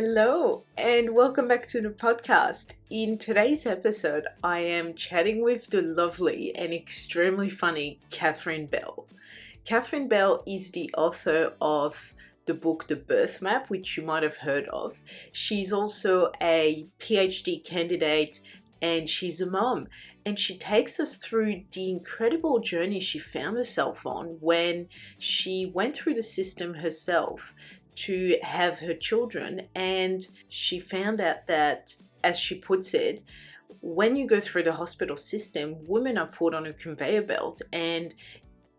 Hello and welcome back to the podcast. In today's episode, I am chatting with the lovely and extremely funny Catherine Bell. Catherine Bell is the author of the book The Birth Map, which you might have heard of. She's also a PhD candidate and she's a mom. And she takes us through the incredible journey she found herself on when she went through the system herself to have her children, and she found out that, as she puts it, when you go through the hospital system, women are put on a conveyor belt and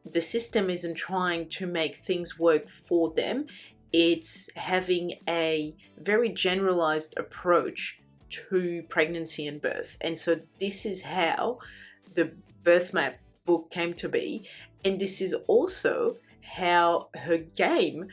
the system isn't trying to make things work for them. It's having a very generalized approach to pregnancy and birth. And so this is how the Birth Map book came to be, and this is also how her game,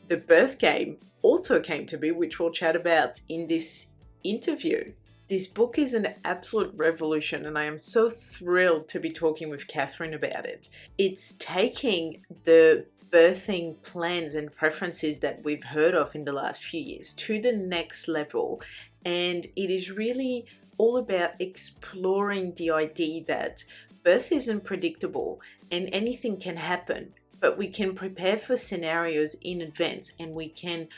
the birth game, also came to be, which we'll chat about in this interview. This book is an absolute revolution, and I am so thrilled to be talking with Catherine about it. It's taking the birthing plans and preferences that we've heard of in the last few years to the next level, and it is really all about exploring the idea that birth isn't predictable and anything can happen. But we can prepare for scenarios in advance, and we can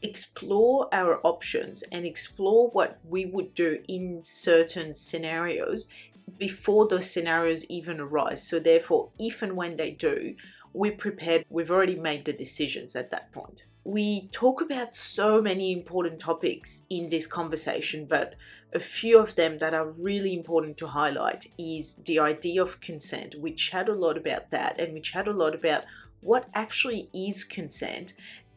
explore our options and explore what we would do in certain scenarios before those scenarios even arise. So therefore, if and when they do, we're prepared. We've already made the decisions at that point. We talk about so many important topics in this conversation, but a few of them that are really important to highlight is the idea of consent. We chat a lot about that, and we chat a lot about what actually is consent.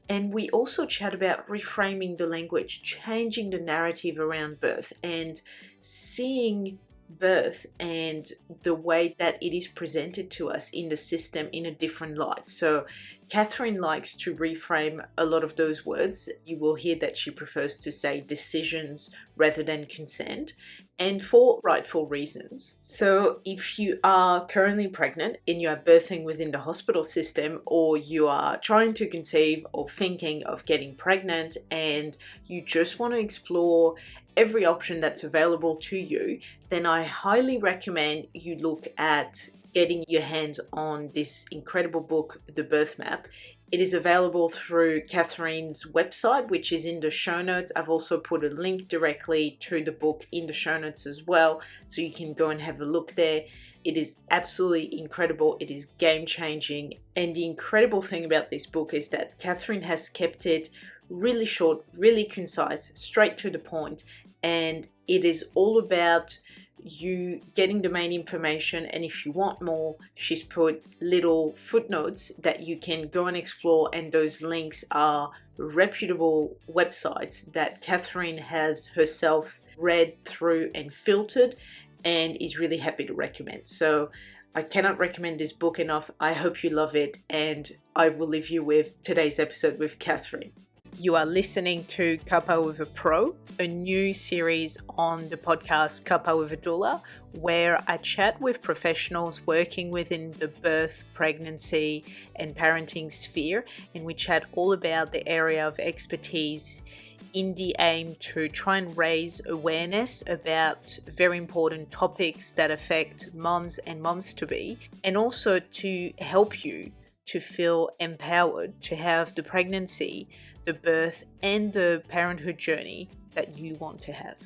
And we also chat about reframing the language, changing the narrative around birth, and seeing birth and the way that it is presented to us in the system in a different light. So Catherine likes to reframe a lot of those words. You will hear that she prefers to say decisions rather than consent, and for rightful reasons. So if you are currently pregnant and you are birthing within the hospital system, or you are trying to conceive or thinking of getting pregnant and you just want to explore every option that's available to you, then I highly recommend you look at getting your hands on this incredible book, The Birth Map. It is available through Catherine's website, which is in the show notes. I've also put a link directly to the book in the show notes as well, so you can go and have a look there. It is absolutely incredible. It is game-changing. And the incredible thing about this book is that Catherine has kept it really short, really concise, straight to the point, and it is all about you getting the main information. And if you want more, she's put little footnotes that you can go and explore, and those links are reputable websites that Catherine has herself read through and filtered and is really happy to recommend. So I cannot recommend this book enough. I hope you love it, and I will leave you with today's episode with Catherine. You are listening to Cuppa with a Pro, a new series on the podcast Cuppa with a Doula, where I chat with professionals working within the birth, pregnancy, and parenting sphere, and we chat all about the area of expertise in the aim to try and raise awareness about very important topics that affect moms and moms-to-be, and also to help you to feel empowered to have the pregnancy, the birth, and the parenthood journey that you want to have.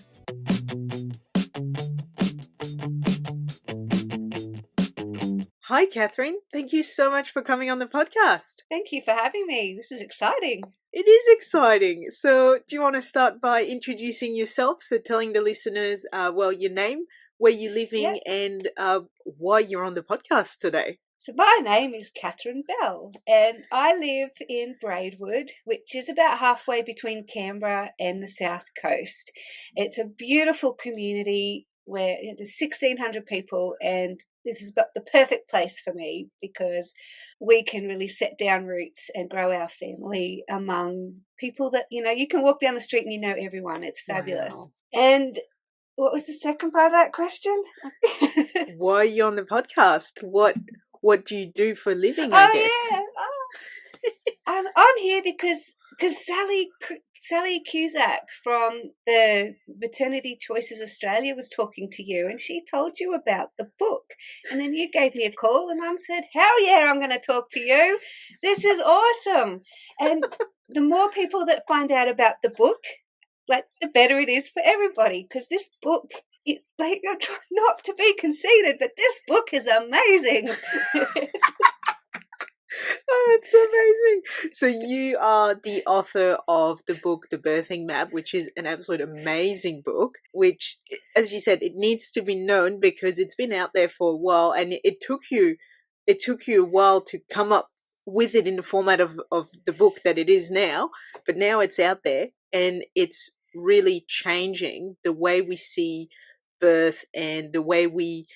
Hi, Catherine. Thank you so much for coming on the podcast. Thank you for having me. This is exciting. It is exciting. So do you want to start by introducing yourself? So telling the listeners, your name, where you're living, and why you're on the podcast today. So my name is Catherine Bell, and I live in Braidwood, which is about halfway between Canberra and the South Coast. It's a beautiful community where there's 1,600 people, and this has got the perfect place for me because we can really set down roots and grow our family among people that, you can walk down the street and you know everyone. It's fabulous. Wow. And what was the second part of that question? Why are you on the podcast? What do you do for a living, I guess? Yeah. I'm here because Sally Sally Cusack from the Maternity Choices Australia was talking to you, and she told you about the book. And then you gave me a call, and Mum said, hell yeah, I'm going to talk to you. This is awesome. And the more people that find out about the book, like, the better it is for everybody, because this book, like, you're trying not to be conceited, but this book is amazing. Oh, that's amazing. So you are the author of the book, The Birthing Map, which is an absolute amazing book, which, as you said, it needs to be known because it's been out there for a while, and it took you a while to come up with it in the format of the book that it is now, but now it's out there and it's really changing the way we see birth and the way we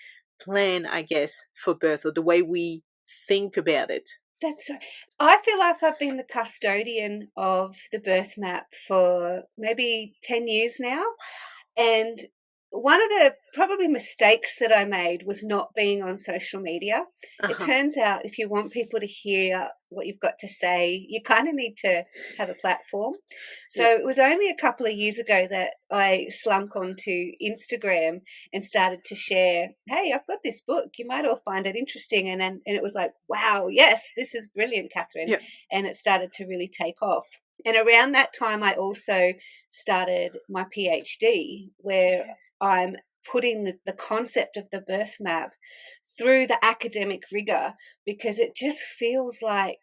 plan, I guess, for birth, or the way we think about it. That's right. I feel like I've been the custodian of the birth map for maybe 10 years now. And one of the probably mistakes that I made was not being on social media. It turns out if you want people to hear what you've got to say, you kind of need to have a platform. So It was only a couple of years ago that I slunk onto Instagram and started to share, hey, I've got this book. You might all find it interesting. And it was like, wow, yes, this is brilliant, Catherine. Yep. And it started to really take off. And around that time, I also started my PhD, where I'm putting the concept of the birth map through the academic rigor, because it just feels like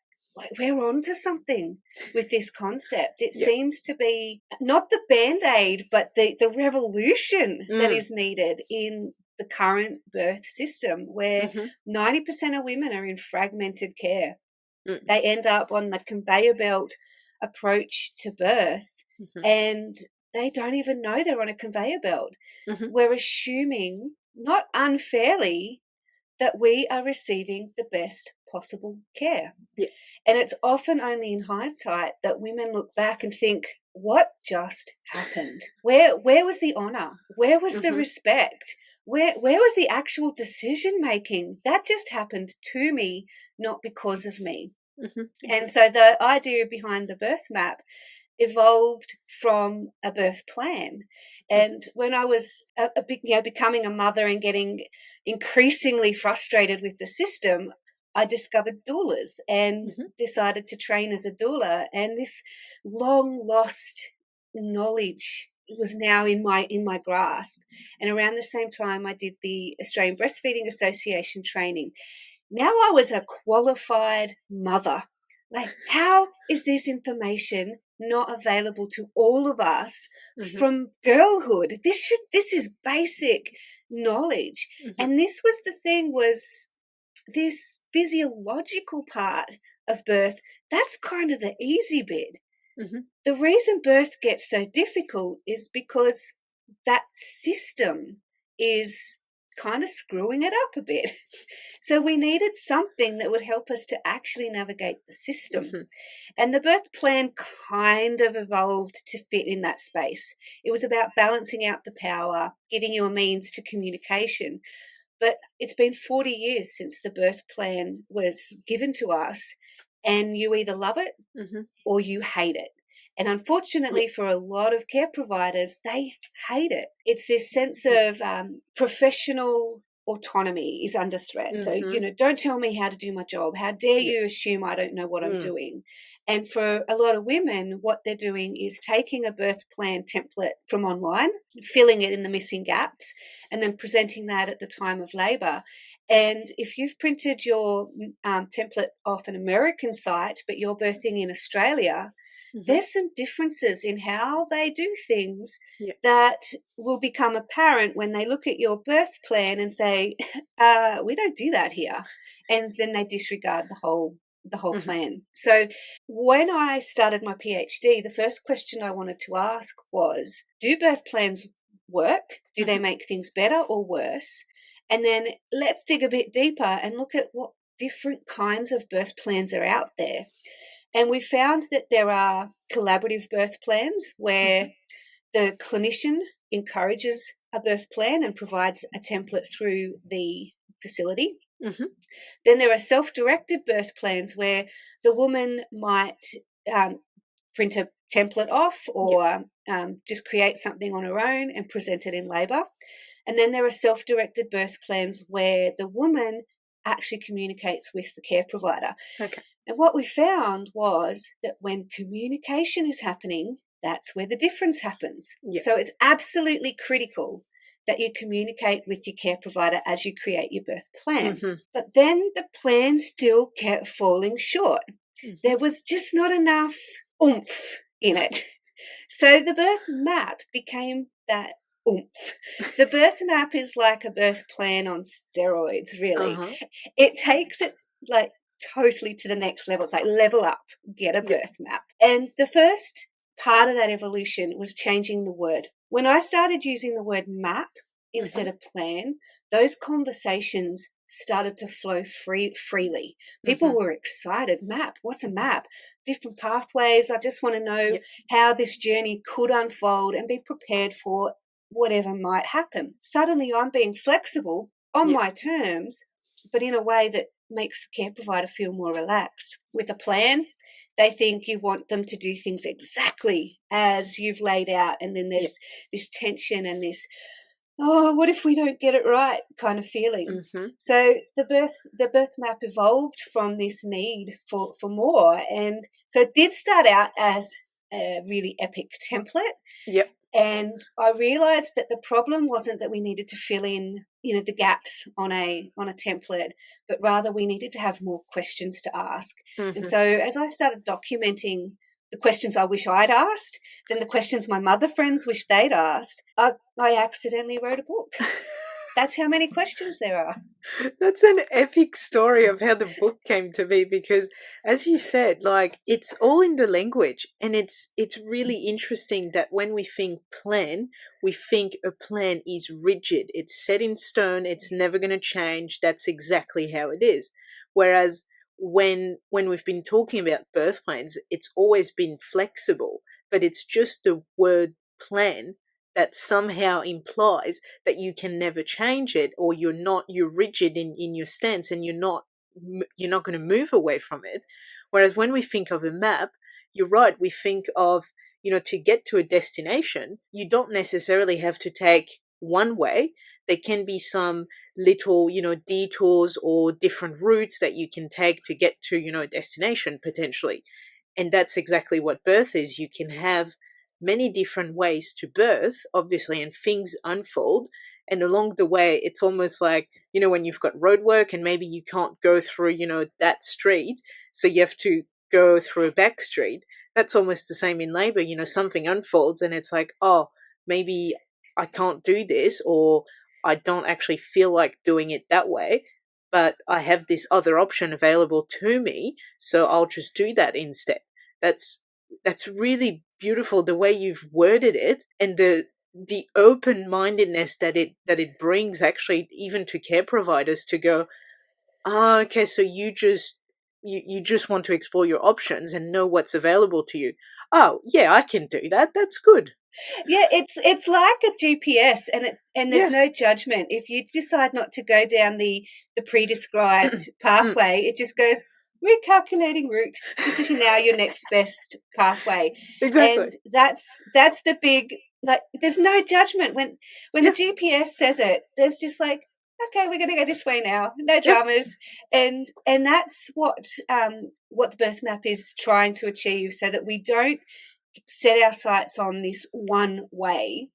we're onto something with this concept. It seems to be not the Band-Aid, but the revolution that is needed in the current birth system, where 90% of women are in fragmented care. They end up on the conveyor belt approach to birth, and they don't even know they're on a conveyor belt. We're assuming, not unfairly, that we are receiving the best possible care. And it's often only in hindsight that women look back and think, what just happened? Where was the honor? Where was the respect? Where was the actual decision making? That just happened to me, not because of me. And so the idea behind the birth map evolved from a birth plan. And when I was becoming a mother and getting increasingly frustrated with the system, I discovered doulas and decided to train as a doula. And this long lost knowledge was now in my grasp. And around the same time, I did the Australian Breastfeeding Association training. Now I was a qualified mother. Like, how is this information not available to all of us from girlhood? This is basic knowledge. And this was the thing, was this physiological part of birth. That's kind of the easy bit. The reason birth gets so difficult is because that system is kind of screwing it up a bit. So we needed something that would help us to actually navigate the system. And the birth plan kind of evolved to fit in that space. It was about balancing out the power, giving you a means to communication. But it's been 40 years since the birth plan was given to us, and you either love it or you hate it. And unfortunately for a lot of care providers, they hate it. It's this sense of professional autonomy is under threat. So, don't tell me how to do my job. How dare you assume I don't know what I'm doing? And for a lot of women, what they're doing is taking a birth plan template from online, filling it in the missing gaps, and then presenting that at the time of labour. And if you've printed your template off an American site, but you're birthing in Australia, there's some differences in how they do things that will become apparent when they look at your birth plan and say, we don't do that here. And then they disregard the whole plan. So when I started my PhD, the first question I wanted to ask was, do birth plans work? Do they make things better or worse? And then let's dig a bit deeper and look at what different kinds of birth plans are out there. And we found that there are collaborative birth plans where the clinician encourages a birth plan and provides a template through the facility. Then there are self-directed birth plans where the woman might print template off or just create something on her own and present it in labour. And then there are self-directed birth plans where the woman actually communicates with the care provider. Okay. And what we found was that when communication is happening, that's where the difference happens. Yeah. So it's absolutely critical that you communicate with your care provider as you create your birth plan. Mm-hmm. But then the plan still kept falling short. Mm-hmm. There was just not enough oomph in it. So the birth map became that oomph. The birth map is like a birth plan on steroids, really. Uh-huh. It takes it like totally to the next level. It's like level up, get a birth map. And the first part of that evolution was changing the word. When I started using the word map instead of plan, those conversations started to flow freely. People were excited. Map, what's a map? Different pathways. I just want to know how this journey could unfold and be prepared for whatever might happen. Suddenly I'm being flexible on my terms, but in a way that makes the care provider feel more relaxed. With a plan, they think you want them to do things exactly as you've laid out, and then there's this tension and this, oh, what if we don't get it right kind of feeling. So the birth map evolved from this need for more. And so it did start out as a really epic template. Yep. And I realized that the problem wasn't that we needed to fill in, the gaps on a template, but rather we needed to have more questions to ask. And so as I started documenting the questions I wish I'd asked, then the questions my mother friends wish they'd asked, I accidentally wrote a book. That's how many questions there are. That's an epic story of how the book came to be, because as you said, like, it's all in the language, and it's really interesting that when we think plan, we think a plan is rigid, it's set in stone, it's never going to change, that's exactly how it is. Whereas when we've been talking about birth plans, it's always been flexible, but it's just the word plan that somehow implies that you can never change it, or you're rigid in your stance, and you're not going to move away from it. Whereas when we think of a map, you're right, we think of, to get to a destination, you don't necessarily have to take one way. There can be some little, detours or different routes that you can take to get to, a destination potentially. And that's exactly what birth is. You can have many different ways to birth, obviously, and things unfold. And along the way, it's almost like, when you've got roadwork and maybe you can't go through, that street, so you have to go through a back street. That's almost the same in labor. Something unfolds and it's like, oh, maybe I can't do this, or I don't actually feel like doing it that way, but I have this other option available to me, so I'll just do that instead. That's really beautiful, the way you've worded it, and the open-mindedness that it brings, actually, even to care providers, to go, okay, so you just want to explore your options and know what's available to you. Oh yeah, I can do that, that's good. Yeah, it's like a GPS, and there's no judgment. If you decide not to go down the pre-described pathway, it just goes, recalculating route. This is now your next best pathway. Exactly. And that's the big, like, there's no judgment when the GPS says it. There's just like, okay, we're going to go this way now. No dramas. And that's what the birth map is trying to achieve, so that we don't set our sights on this one way,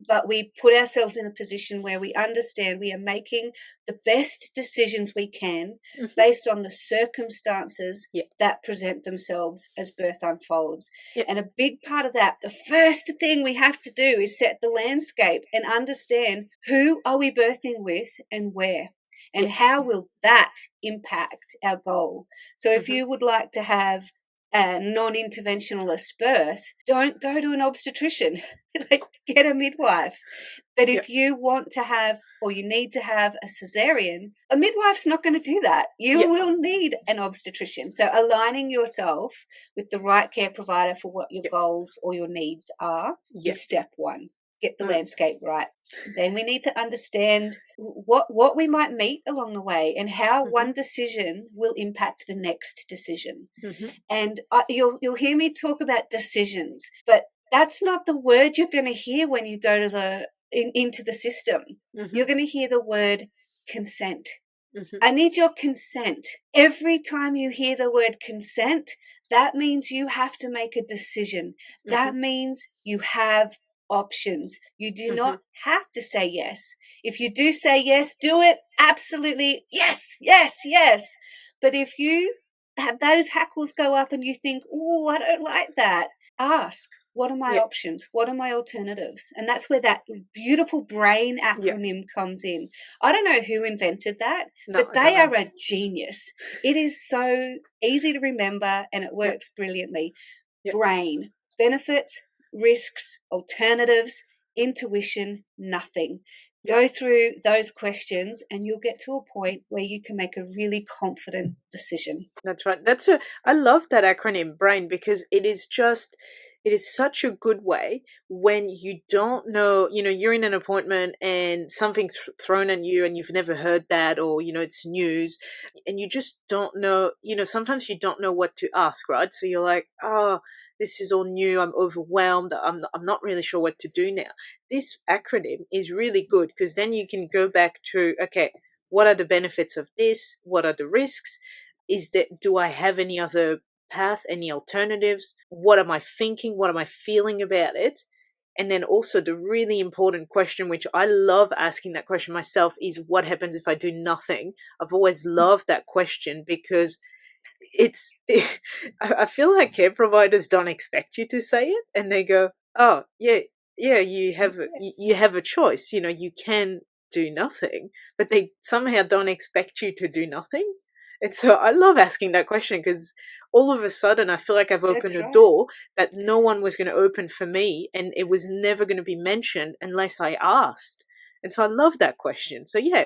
but we put ourselves in a position where we understand we are making the best decisions we can based on the circumstances that present themselves as birth unfolds. And a big part of that, the first thing we have to do is set the landscape and understand, who are we birthing with and where, and how will that impact our goal. So if you would like to have a non-interventionalist birth, don't go to an obstetrician. Get a midwife. But if you want to have, or you need to have, a cesarean, a midwife's not going to do that. You will need an obstetrician. So aligning yourself with the right care provider for what your goals or your needs are is step one. get the landscape right. Then we need to understand what we might meet along the way and how one decision will impact the next decision. And you'll hear me talk about decisions, but that's not the word you're going to hear when you go to into the system. You're going to hear the word consent. I need your consent. Every time you hear the word consent, that means you have to make a decision. That means you have options. You do not have to say yes. If you do say yes, do it. Absolutely. Yes, yes, yes. But if you have those hackles go up and you think, oh, I don't like that, ask, what are my options? What are my alternatives? And that's where that beautiful brain acronym comes in. I don't know who invented that, but they are a genius. It is so easy to remember and it works brilliantly. Brain, benefits, risks, alternatives, intuition, nothing. Go through those questions and you'll get to a point where you can make a really confident decision. That's right. I love that acronym BRAIN, because it is such a good way when you don't know, you're in an appointment and something's thrown at you and you've never heard that, or, it's news and you just don't know, sometimes you don't know what to ask, right? So you're like, oh, this is all new. I'm overwhelmed. I'm not really sure what to do now. This acronym is really good because then you can go back to, okay, what are the benefits of this? What are the risks? Do I have any other path, any alternatives? What am I thinking? What am I feeling about it? And then also the really important question, which I love asking that question myself, is what happens if I do nothing? I've always loved that question because I feel like care providers don't expect you to say it, and they go, oh yeah, you have a choice, you can do nothing, but they somehow don't expect you to do nothing. And so I love asking that question because all of a sudden I feel like I've opened a door that no one was going to open for me, and it was never going to be mentioned unless I asked. And so I love that question. So yeah,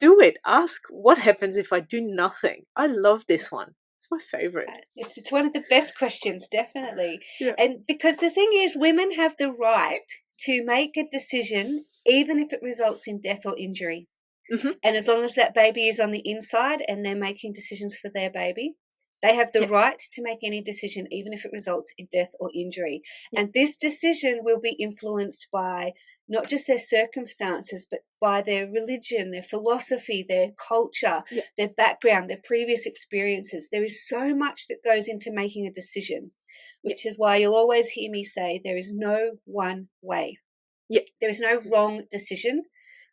do it. Ask, what happens if I do nothing? I love this one. It's my favorite. It's one of the best questions, definitely. Yeah. And because the thing is, women have the right to make a decision even if it results in death or injury. And as long as that baby is on the inside and they're making decisions for their baby, they have the right to make any decision even if it results in death or injury. And this decision will be influenced by not just their circumstances, but by their religion, their philosophy, their culture, their background, their previous experiences. There is so much that goes into making a decision, which is why you'll always hear me say there is no one way. There is no wrong decision.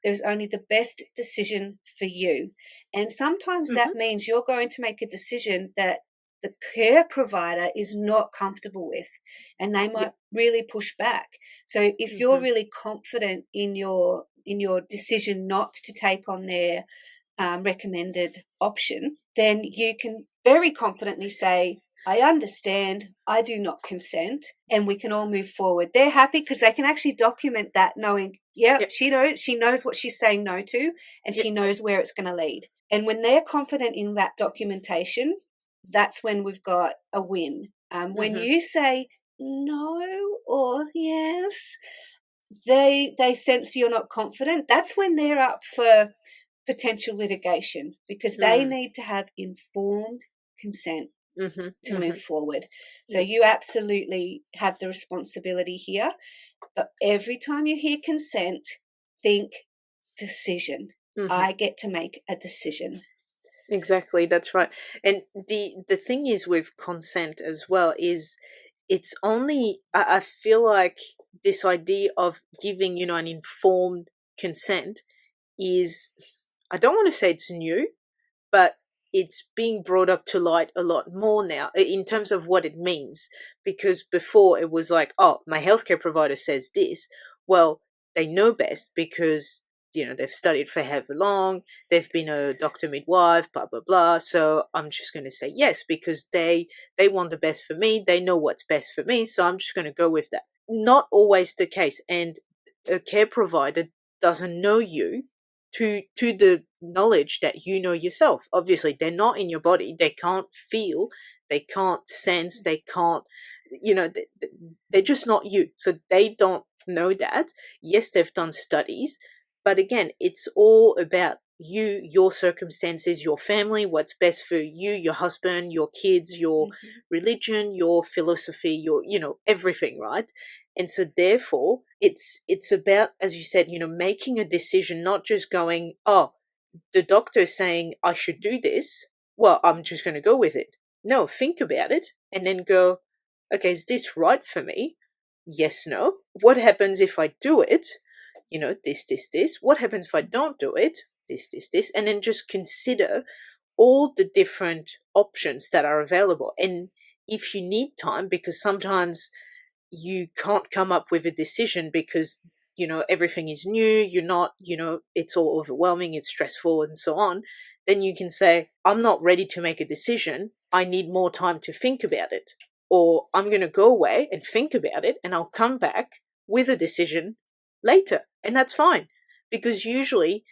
There's only the best decision for you. And sometimes that means you're going to make a decision that the care provider is not comfortable with, and they might really push back. So if you're really confident in your decision not to take on their recommended option, then you can very confidently say, I understand, I do not consent, and we can all move forward. They're happy because they can actually document that, knowing, she knows what she's saying no to, and she knows where it's going to lead. And when they're confident in that documentation, that's when we've got a win. When you say no or yes, they sense you're not confident. That's when they're up for potential litigation, because they need to have informed consent to move forward. So you absolutely have the responsibility here. But every time you hear consent, think decision. I get to make a decision. Exactly, that's right. And the thing is with consent as well is it's only, I feel like this idea of giving, an informed consent is, I don't want to say it's new, but it's being brought up to light a lot more now in terms of what it means. Because before it was like, oh, my healthcare provider says this. Well, they know best because, they've studied for however long, they've been a doctor midwife, blah, blah, blah. So I'm just going to say yes because they want the best for me. They know what's best for me. So I'm just going to go with that. Not always the case. And a care provider doesn't know you to the knowledge that you know yourself. Obviously, they're not in your body. They can't feel, they can't sense, they can't they're just not you. So they don't know that. Yes, they've done studies, but again, it's all about you, your circumstances, your family, what's best for you, your husband, your kids, your religion, your philosophy, your, everything, right? And so therefore, it's about, as you said, making a decision, not just going, oh, the doctor is saying I should do this. Well, I'm just going to go with it. No, think about it and then go, okay, is this right for me? Yes, no. What happens if I do it? This. What happens if I don't do it? This. And then just consider all the different options that are available. And if you need time, because sometimes you can't come up with a decision because everything is new, you're not, it's all overwhelming, it's stressful and so on, then you can say, I'm not ready to make a decision, I need more time to think about it, or I'm going to go away and think about it and I'll come back with a decision later. And that's fine, because usually,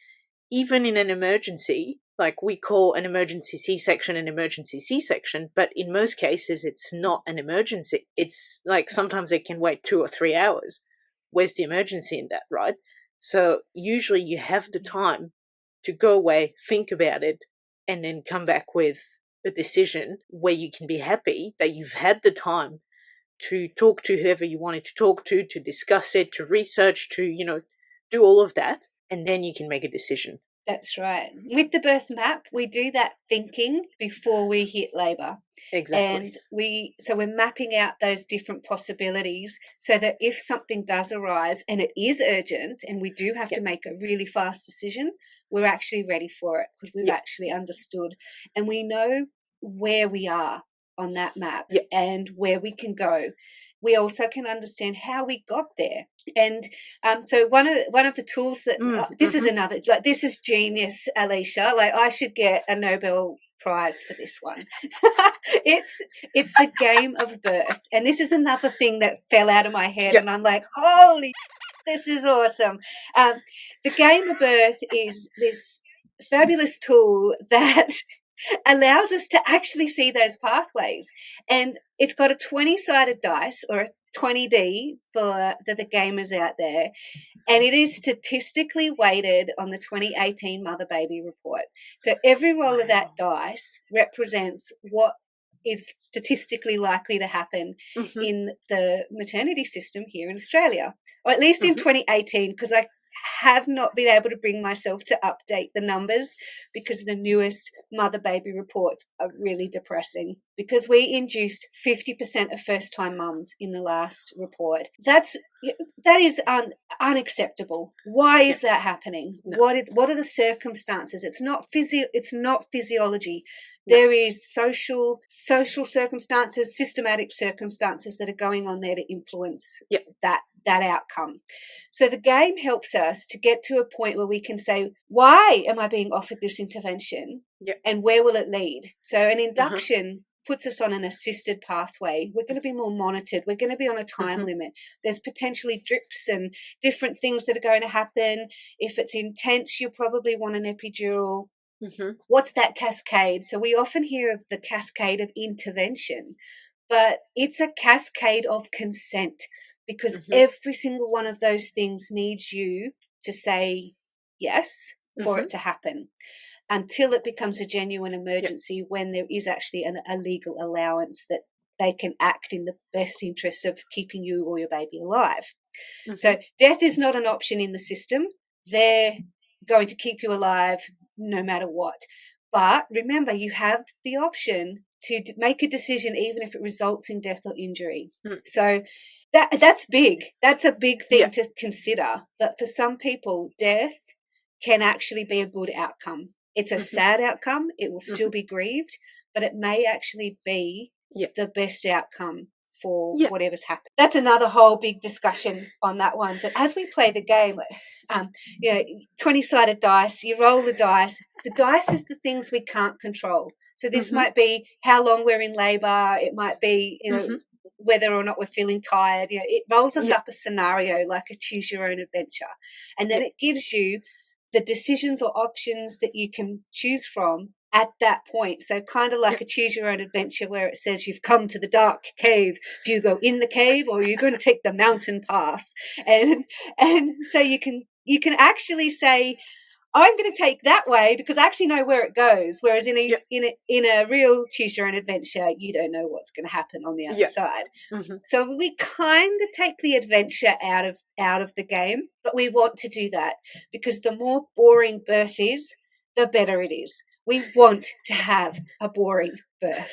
even in an emergency, like we call an emergency C-section an emergency C-section, but in most cases it's not an emergency. It's like sometimes it can wait 2 or 3 hours. Where's the emergency in that, right? So usually you have the time to go away, think about it, and then come back with a decision where you can be happy that you've had the time to talk to whoever you wanted to talk to discuss it, to research, to, do all of that, and then you can make a decision. That's right. With the birth map, we do that thinking before we hit labour. Exactly. And we're mapping out those different possibilities so that if something does arise and it is urgent and we do have to make a really fast decision, we're actually ready for it because we've actually understood and we know where we are on that map and where we can go. We also can understand how we got there. And so one of the tools that this is another, like, this is genius, Alicia. Like, I should get a Nobel Prize for this one. It's the game of birth, and this is another thing that fell out of my head, and I'm like, holy, this is awesome. The game of birth is this fabulous tool that allows us to actually see those pathways. And it's got a 20-sided dice, or a 20D for the gamers out there. And it is statistically weighted on the 2018 mother-baby report. So every roll of that dice represents what is statistically likely to happen in the maternity system here in Australia, or at least in 2018, because I have not been able to bring myself to update the numbers because the newest mother-baby reports are really depressing, because we induced 50% of first-time mums in the last report. That is unacceptable. Why is that happening? No. What are the circumstances? It's not physiology. No. There is social circumstances, systematic circumstances that are going on there to influence that outcome. So the game helps us to get to a point where we can say, why am I being offered this intervention? And where will it lead? So an induction puts us on an assisted pathway. We're going to be more monitored. We're going to be on a time limit. There's potentially drips and different things that are going to happen. If it's intense, you'll probably want an epidural. What's that cascade? So we often hear of the cascade of intervention, but it's a cascade of consent, because every single one of those things needs you to say yes for it to happen, until it becomes a genuine emergency when there is actually a legal allowance that they can act in the best interests of keeping you or your baby alive. So death is not an option in the system. They're going to keep you alive no matter what. But remember, you have the option to make a decision even if it results in death or injury. So that's big. That's a big thing to consider. But for some people, death can actually be a good outcome. It's a sad outcome. It will still be grieved, but it may actually be the best outcome for whatever's happened. That's another whole big discussion on that one. But as we play the game, 20-sided dice, you roll the dice. The dice is the things we can't control. So this might be how long we're in labour. It might be, whether or not we're feeling tired. It rolls us up a scenario, like a choose your own adventure. And then it gives you the decisions or options that you can choose from at that point. So kind of like a choose your own adventure where it says you've come to the dark cave. Do you go in the cave or are you going to take the mountain pass? And so you can actually say, I'm going to take that way because I actually know where it goes. Whereas in a real choose your own adventure, you don't know what's going to happen on the other side. Mm-hmm. So we kind of take the adventure out of the game, but we want to do that because the more boring birth is, the better it is. We want to have a boring birth.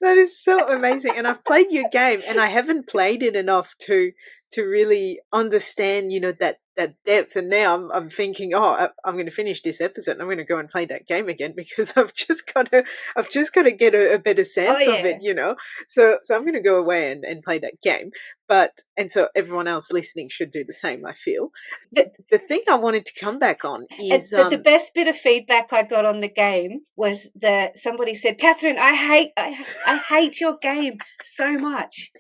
That is so amazing. And I've played your game and I haven't played it enough to really understand, that depth. And now I'm thinking, I'm going to finish this episode and I'm going to go and play that game again because I've just got to get a better sense of it, So I'm going to go away and play that game. And so everyone else listening should do the same, I feel. The thing I wanted to come back on is the best bit of feedback I got on the game was that somebody said, Catherine, I hate your game so much.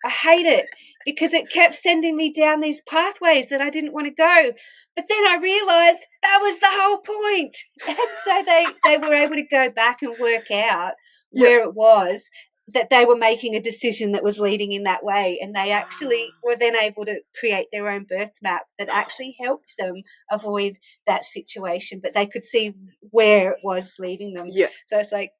I hate it because it kept sending me down these pathways that I didn't want to go. But then I realised that was the whole point. And so they were able to go back and work out where it was that they were making a decision that was leading in that way. And they actually were then able to create their own birth map that actually helped them avoid that situation. But they could see where it was leading them. Yeah. So it's like,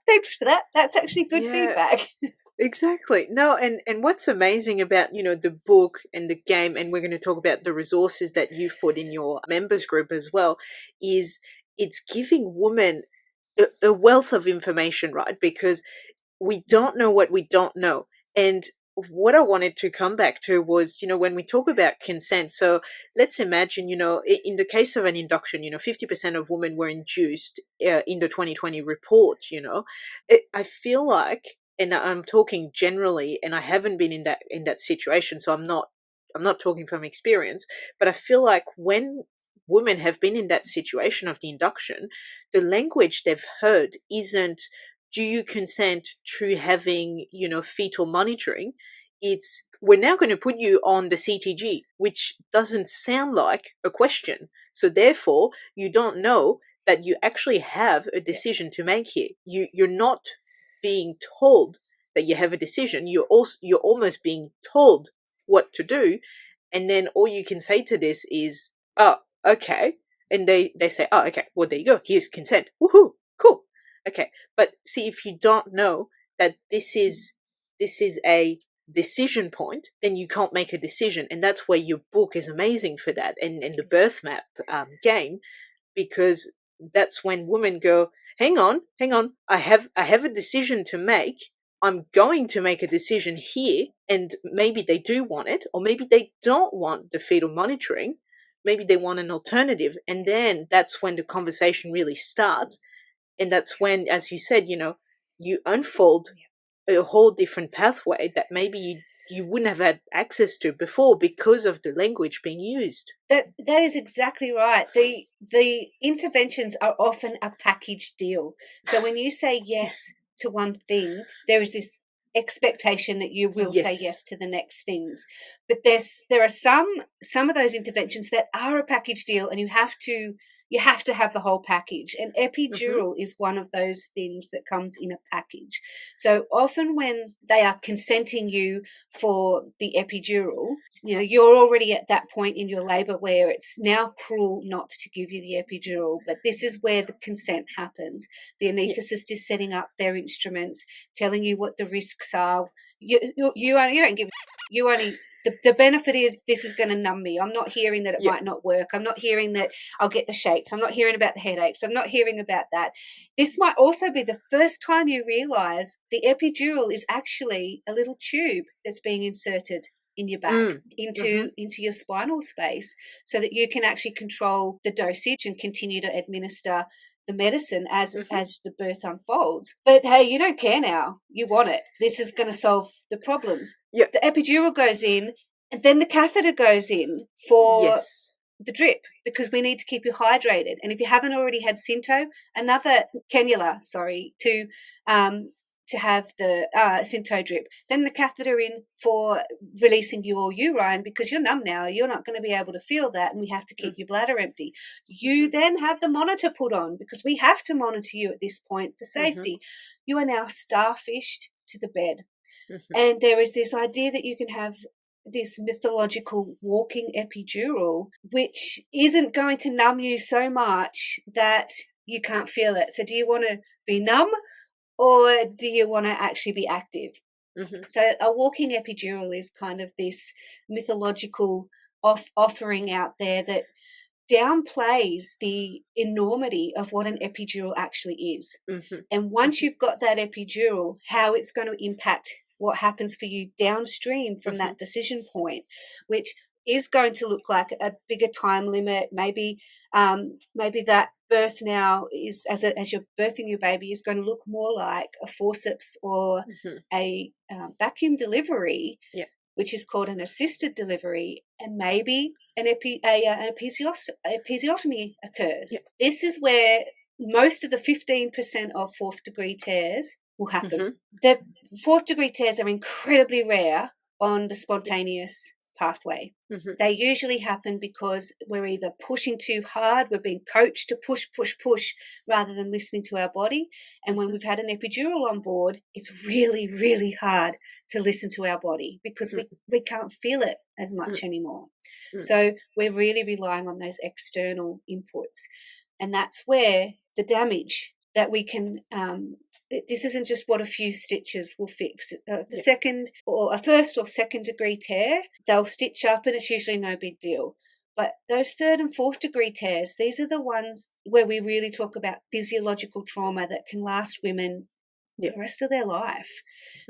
thanks for that. That's actually good feedback. Exactly. No, and what's amazing about, the book and the game, and we're going to talk about the resources that you've put in your members group as well, is it's giving women a wealth of information, right? Because we don't know what we don't know. And what I wanted to come back to was, when we talk about consent, so let's imagine, in the case of an induction, 50% of women were induced in the 2020 report, I feel like, and I'm talking generally, and I haven't been in that situation, so I'm not talking from experience, but I feel like when women have been in that situation of the induction, the language they've heard isn't, do you consent to having, fetal monitoring? It's, we're now going to put you on the CTG, which doesn't sound like a question. So therefore, you don't know that you actually have a decision to make here. You're not being told that you have a decision. You're almost being told what to do. And then all you can say to this is, oh, okay. And they say, oh, okay, well, there you go. Here's consent. Woohoo, cool. Okay, but see, if you don't know that this is a decision point, then you can't make a decision, and that's where your book is amazing for that, and the birth map game, because that's when women go, hang on, I have a decision to make. I'm going to make a decision here, and maybe they do want it, or maybe they don't want the fetal monitoring. Maybe they want an alternative, and then that's when the conversation really starts. And that's when, as you said, you unfold a whole different pathway that maybe you wouldn't have had access to before because of the language being used. That is exactly right. The interventions are often a package deal. So when you say yes to one thing, there is this expectation that you will say yes to the next things. But there are some of those interventions that are a package deal, and you have to have the whole package. And epidural is one of those things that comes in a package. So often when they are consenting you for the epidural, you're already at that point in your labor where it's now cruel not to give you the epidural, but this is where the consent happens. The anaesthetist is setting up their instruments, telling you what the risks are. You don't give, you only, the benefit is this is going to numb me. I'm not hearing that it might not work. I'm not hearing that I'll get the shakes. I'm not hearing about the headaches. I'm not hearing about that. This might also be the first time you realize the epidural is actually a little tube that's being inserted in your back into your spinal space, so that you can actually control the dosage and continue to administer the medicine as the birth unfolds. But hey, you don't care now. You want it. This is going to solve the problems. Yeah. The epidural goes in, and then the catheter goes in for the drip, because we need to keep you hydrated. And if you haven't already had Synto, another cannula, to to have the Synto drip, then the catheter in for releasing your urine, because you're numb now, you're not going to be able to feel that, and we have to keep your bladder empty. You then have the monitor put on, because we have to monitor you at this point for safety. You are now starfished to the bed. And there is this idea that you can have this mythological walking epidural, which isn't going to numb you so much that you can't feel it. So do you want to be numb, or do you want to actually be active? So a walking epidural is kind of this mythological offering out there that downplays the enormity of what an epidural actually is. And once you've got that epidural, how it's going to impact what happens for you downstream from that decision point, which is going to look like a bigger time limit. Maybe that birth now is, as you're birthing your baby, is going to look more like a forceps or a vacuum delivery, which is called an assisted delivery, and maybe an episiotomy occurs. This is where most of the 15% of fourth degree tears will happen. The fourth degree tears are incredibly rare on the spontaneous pathway. They usually happen because we're either pushing too hard, we're being coached to push rather than listening to our body. And when we've had an epidural on board, it's really, really hard to listen to our body, because we can't feel it as much anymore. So we're really relying on those external inputs. And that's where the damage that we can this isn't just what a few stitches will fix. Second or a first or second degree tear, they'll stitch up and it's usually no big deal. But those third and fourth degree tears, these are the ones where we really talk about physiological trauma that can last women the rest of their life.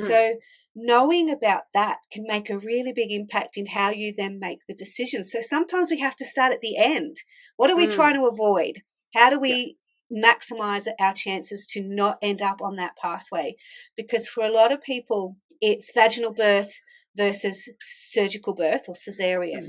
So knowing about that can make a really big impact in how you then make the decision. So sometimes we have to start at the end. What are we trying to avoid? How do we maximize our chances to not end up on that pathway? Because for a lot of people, it's vaginal birth versus surgical birth or cesarean.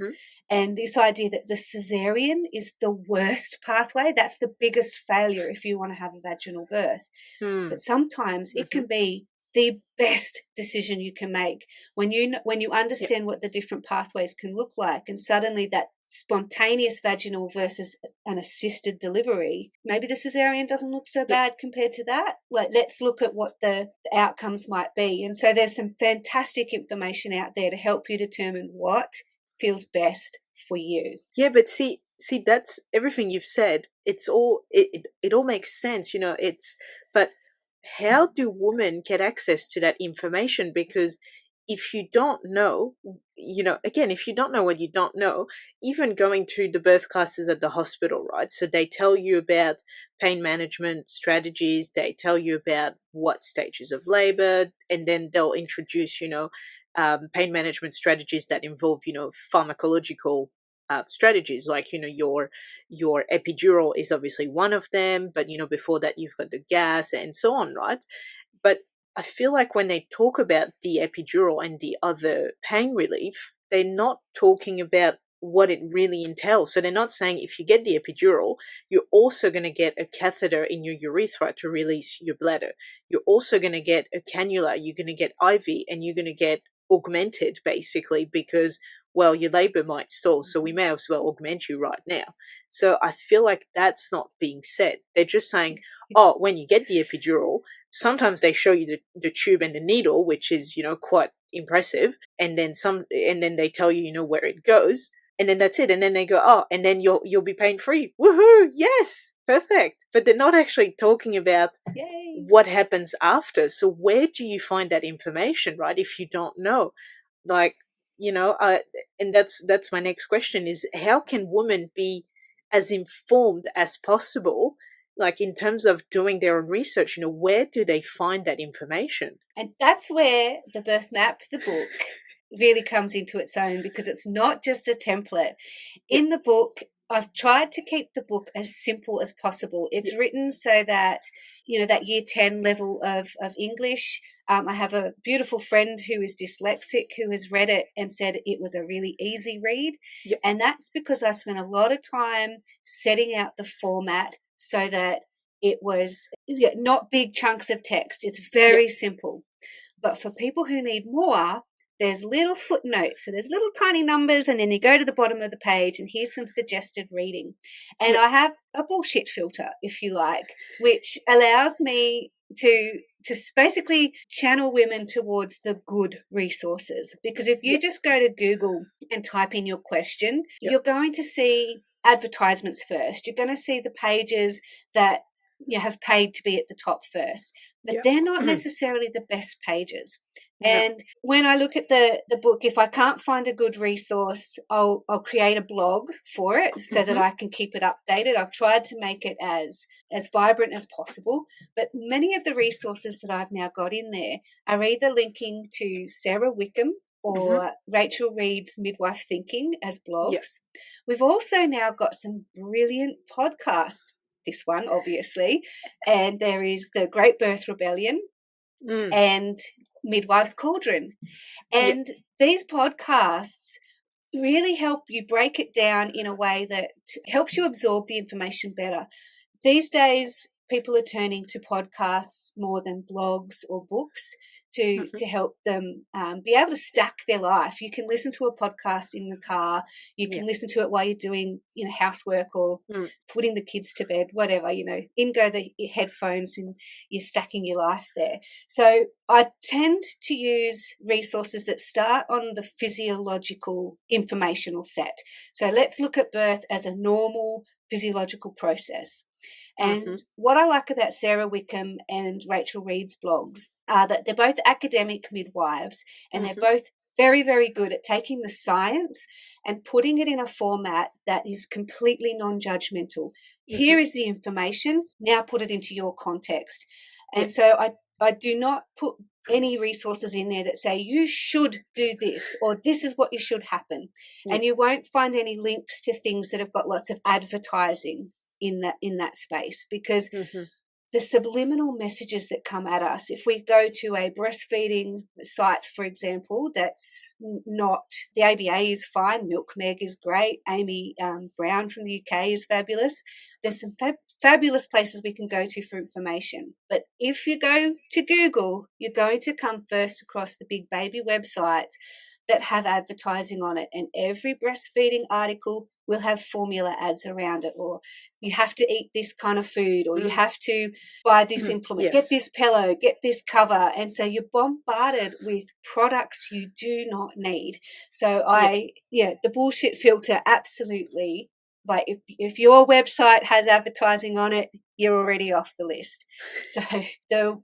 And this idea that the cesarean is the worst pathway, that's the biggest failure if you want to have a vaginal birth. But sometimes it can be the best decision you can make when you understand what the different pathways can look like, and suddenly that spontaneous vaginal versus an assisted delivery, maybe the cesarean doesn't look so bad compared to that. Like, let's look at what the outcomes might be. And so there's some fantastic information out there to help you determine what feels best for you. Yeah, but see, that's everything you've said. It's all it all makes sense, but how do women get access to that information? Because if you don't know, again, if you don't know what you don't know, even going to the birth classes at the hospital, right? So they tell you about pain management strategies, they tell you about what stages of labor, and then they'll introduce, pain management strategies that involve, pharmacological strategies, like your epidural is obviously one of them, but before that you've got the gas and so on, right? But I feel like when they talk about the epidural and the other pain relief, they're not talking about what it really entails. So they're not saying if you get the epidural, you're also going to get a catheter in your urethra to release your bladder. You're also going to get a cannula, you're going to get IV, and you're going to get augmented, basically, because your labor might stall, so we may as well augment you right now. So I feel like that's not being said. They're just saying, when you get the epidural, sometimes they show you the tube and the needle, which is, quite impressive. And then they tell you, where it goes. And then that's it. And then they go, and then you'll be pain free. Woohoo! Yes, perfect. But they're not actually talking about what happens after. So where do you find that information, right? If you don't know, like, and that's my next question is, how can women be as informed as possible, like in terms of doing their own research? Where do they find that information? And that's where the birth map, the book, really comes into its own, because it's not just a template. In the book, I've tried to keep the book as simple as possible. It's written so that, that year 10 level of English. I have a beautiful friend who is dyslexic who has read it and said it was a really easy read. And that's because I spent a lot of time setting out the format so that it was not big chunks of text. It's very simple. But for people who need more, there's little footnotes. So there's little tiny numbers, and then you go to the bottom of the page and here's some suggested reading. And I have a bullshit filter, if you like, which allows me to basically channel women towards the good resources. Because if you just go to Google and type in your question, you're going to see advertisements first. You're going to see the pages that you have paid to be at the top first, but they're not necessarily the best pages. And when I look at the book, if I can't find a good resource, I'll create a blog for it so that I can keep it updated. I've tried to make it as vibrant as possible, but many of the resources that I've now got in there are either linking to Sarah Wickham or Rachel Reed's Midwife Thinking as blogs. We've also now got some brilliant podcasts. This one, obviously, and there is the Great Birth Rebellion and Midwife's Cauldron. And these podcasts really help you break it down in a way that helps you absorb the information better. These days, people are turning to podcasts more than blogs or books to help them be able to stack their life. You can listen to a podcast in the car. You can listen to it while you're doing, housework or putting the kids to bed, whatever, in go the headphones and you're stacking your life there. So I tend to use resources that start on the physiological informational set. So let's look at birth as a normal physiological process. And what I like about Sarah Wickham and Rachel Reed's blogs are that they're both academic midwives, and they're both very, very good at taking the science and putting it in a format that is completely non-judgmental. Here is the information, now put it into your context. And so I do not put any resources in there that say you should do this or this is what you should happen. And you won't find any links to things that have got lots of advertising in that space, because the subliminal messages that come at us, if we go to a breastfeeding site, for example, that's not, the ABA is fine, Milk Meg is great, Amy Brown from the UK is fabulous. There's some fabulous places we can go to for information. But if you go to Google, you're going to come first across the big baby websites that have advertising on it, and every breastfeeding article will have formula ads around it, or you have to eat this kind of food, or you have to buy this implement, get this pillow, get this cover. And so you're bombarded with products you do not need. So the bullshit filter, absolutely. Like if your website has advertising on it, you're already off the list. So the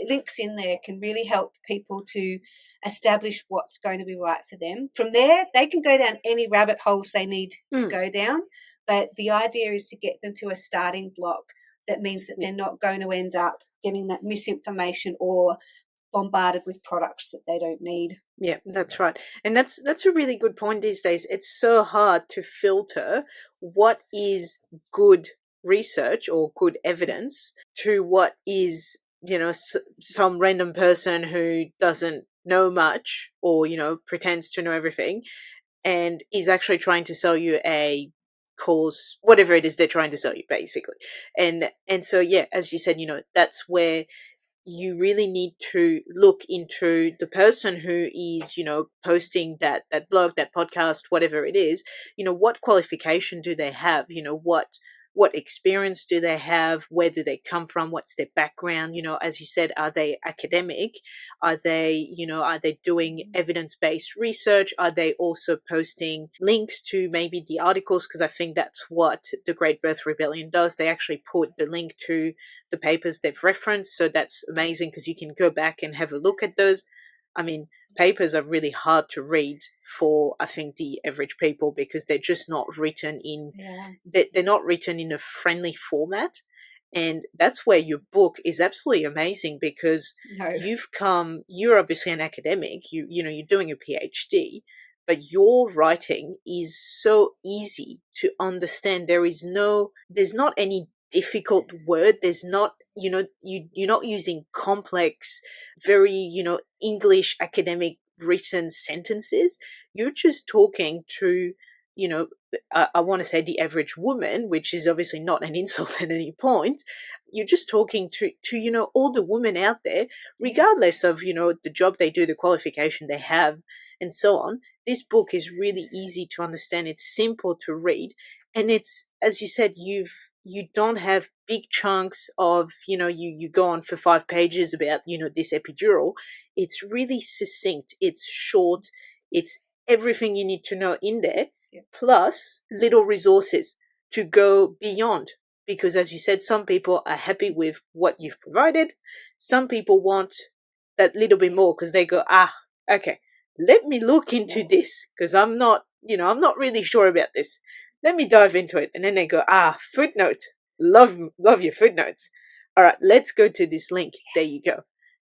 links in there can really help people to establish what's going to be right for them. From there, they can go down any rabbit holes they need to go down. But the idea is to get them to a starting block. That means that they're not going to end up getting that misinformation or bombarded with products that they don't need. Yeah, that's right. And that's a really good point these days. It's so hard to filter what is good research or good evidence to what is, some random person who doesn't know much or, pretends to know everything and is actually trying to sell you a course, whatever it is they're trying to sell you, basically. And so, as you said, that's where you really need to look into the person who is, posting that blog, that podcast, whatever it is, what qualification do they have? What experience do they have? Where do they come from? What's their background? As you said, are they academic? Are they doing evidence-based research? Are they also posting links to maybe the articles? Because I think that's what the Great Birth Rebellion does. They actually put the link to the papers they've referenced. So that's amazing because you can go back and have a look at those. I mean, papers are really hard to read for, I think, the average people because they're just not written in, they're not written in a friendly format. And that's where your book is absolutely amazing because you're obviously an academic, you're doing a PhD, but your writing is so easy to understand. There's not any difficult word. There's not, you're not using complex, very, English academic written sentences. You're just talking to, I want to say the average woman, which is obviously not an insult at any point, you're just talking to all the women out there, regardless of the job they do, the qualification they have, and so on. This book is really easy to understand. It's simple to read, and it's, as you said, you don't have big chunks of you go on for 5 pages about this epidural. It's really succinct, it's short, it's everything you need to know in there, plus little resources to go beyond. Because, as you said, some people are happy with what you've provided. Some people want that little bit more because they go, okay, let me look into this because I'm not really sure about this. Let me dive into it. And then they go, footnotes. Love your footnotes. All right, let's go to this link. There you go.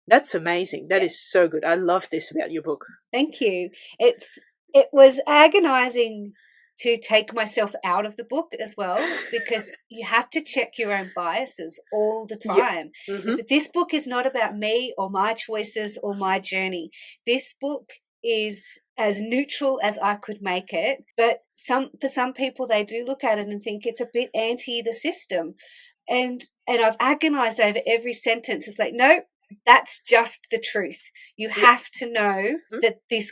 That's amazing. That is so good. I love this about your book. Thank you. It was agonizing to take myself out of the book as well, because you have to check your own biases all the time. Yeah. Mm-hmm. This book is not about me or my choices or my journey. This book is as neutral as I could make it, but for some people, they do look at it and think it's a bit anti the system. And I've agonized over every sentence. It's like, no, that's just the truth. You have to know that this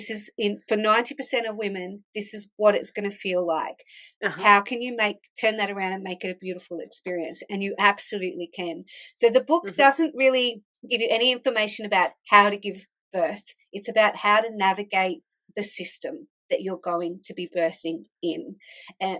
is for 90% of women, this is what it's going to feel like. How can you turn that around and make it a beautiful experience? And you absolutely can. So the book doesn't really give you any information about how to give birth. It's about how to navigate the system that you're going to be birthing in.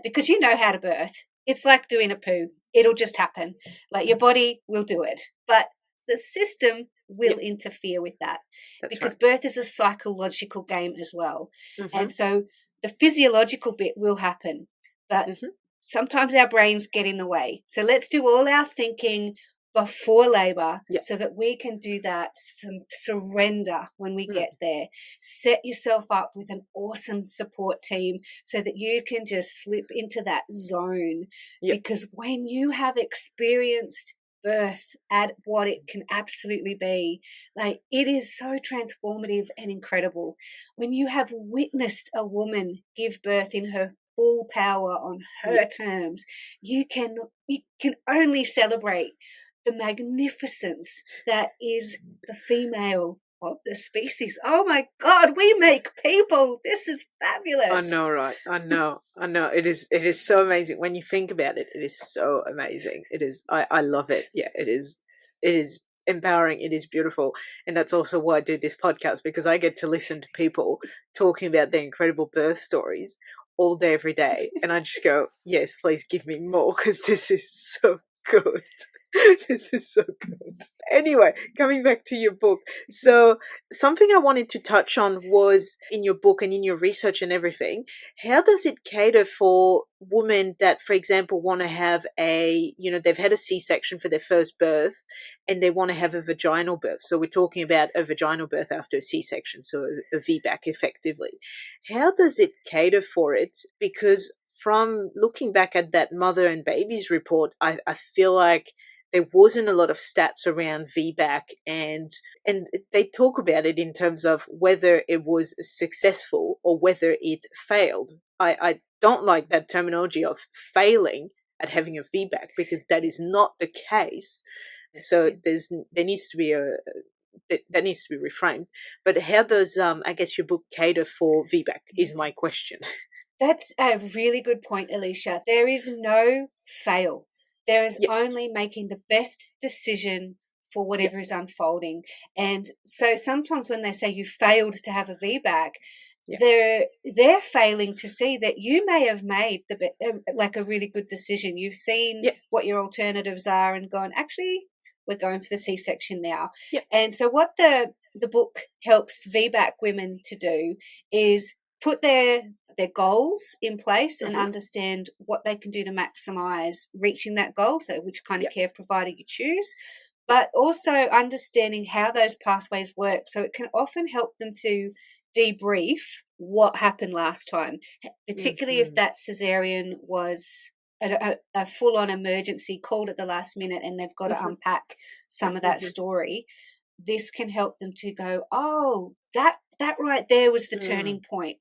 Because you know how to birth. It's like doing a poo. It'll just happen. Like, your body will do it. But the system will interfere with that. That's because birth is a psychological game as well. And so the physiological bit will happen, but sometimes our brains get in the way. So let's do all our thinking before labor so that we can do that surrender when we get there. Set yourself up with an awesome support team so that you can just slip into that zone. Because when you have experienced birth at what it can absolutely be, like, it is so transformative and incredible. When you have witnessed a woman give birth in her full power on her terms, you can only celebrate the magnificence that is the female of the species. Oh my God, we make people. This is fabulous. I know, right? I know. It is so amazing. When you think about it, it is so amazing. It is. I love it. Yeah, it is. It is empowering. It is beautiful. And that's also why I do this podcast, because I get to listen to people talking about their incredible birth stories all day, every day. And I just go, yes, please give me more, because this is so good. This is so good. Anyway, coming back to your book. So something I wanted to touch on was, in your book and in your research and everything, how does it cater for women that, for example, want to have they've had a C-section for their first birth and they want to have a vaginal birth? So we're talking about a vaginal birth after a C-section, so a VBAC effectively. How does it cater for it? Because from looking back at that Mother and Babies report, I feel like there wasn't a lot of stats around VBAC, and they talk about it in terms of whether it was successful or whether it failed. I don't like that terminology of failing at having a VBAC, because that is not the case. So there needs to be that needs to be reframed. But how does I guess your book cater for VBAC is my question. That's a really good point, Alicia. There is no fail. There is only making the best decision for whatever is unfolding. And so sometimes when they say you failed to have a VBAC, they're failing to see that you may have made a really good decision. You've seen what your alternatives are and gone, actually, we're going for the C-section now. And so what the book helps VBAC women to do is put their goals in place and understand what they can do to maximize reaching that goal, so which kind of care provider you choose, but also understanding how those pathways work. So it can often help them to debrief what happened last time, particularly if that cesarean was a full-on emergency called at the last minute and they've got to unpack some of that story. This can help them to go, oh, that right there was the turning point.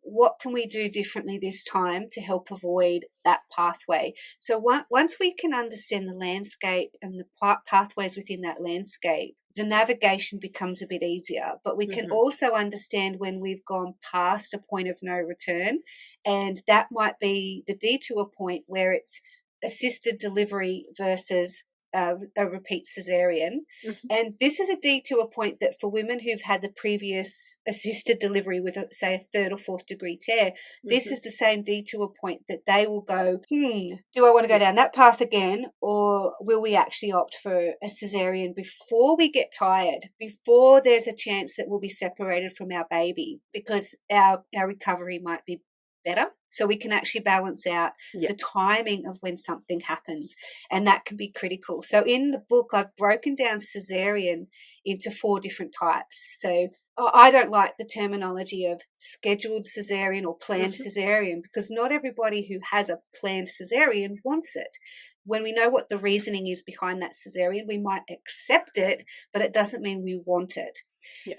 what can we do differently this time to help avoid that pathway? So once we can understand the landscape and the pathways within that landscape, the navigation becomes a bit easier. But we can also understand when we've gone past a point of no return, and that might be the detour point where it's assisted delivery versus a repeat cesarean. And this is a detour point that for women who've had the previous assisted delivery with, say, a third or fourth degree tear, this is the same detour point that they will go, do I want to go down that path again, or will we actually opt for a cesarean before we get tired, before there's a chance that we'll be separated from our baby, because our recovery might be better, so we can actually balance out the timing of when something happens, and that can be critical. So in the book, I've broken down cesarean into 4 different types. So I don't like the terminology of scheduled cesarean or planned cesarean, because not everybody who has a planned cesarean wants it. When we know what the reasoning is behind that cesarean, we might accept it, but it doesn't mean we want it.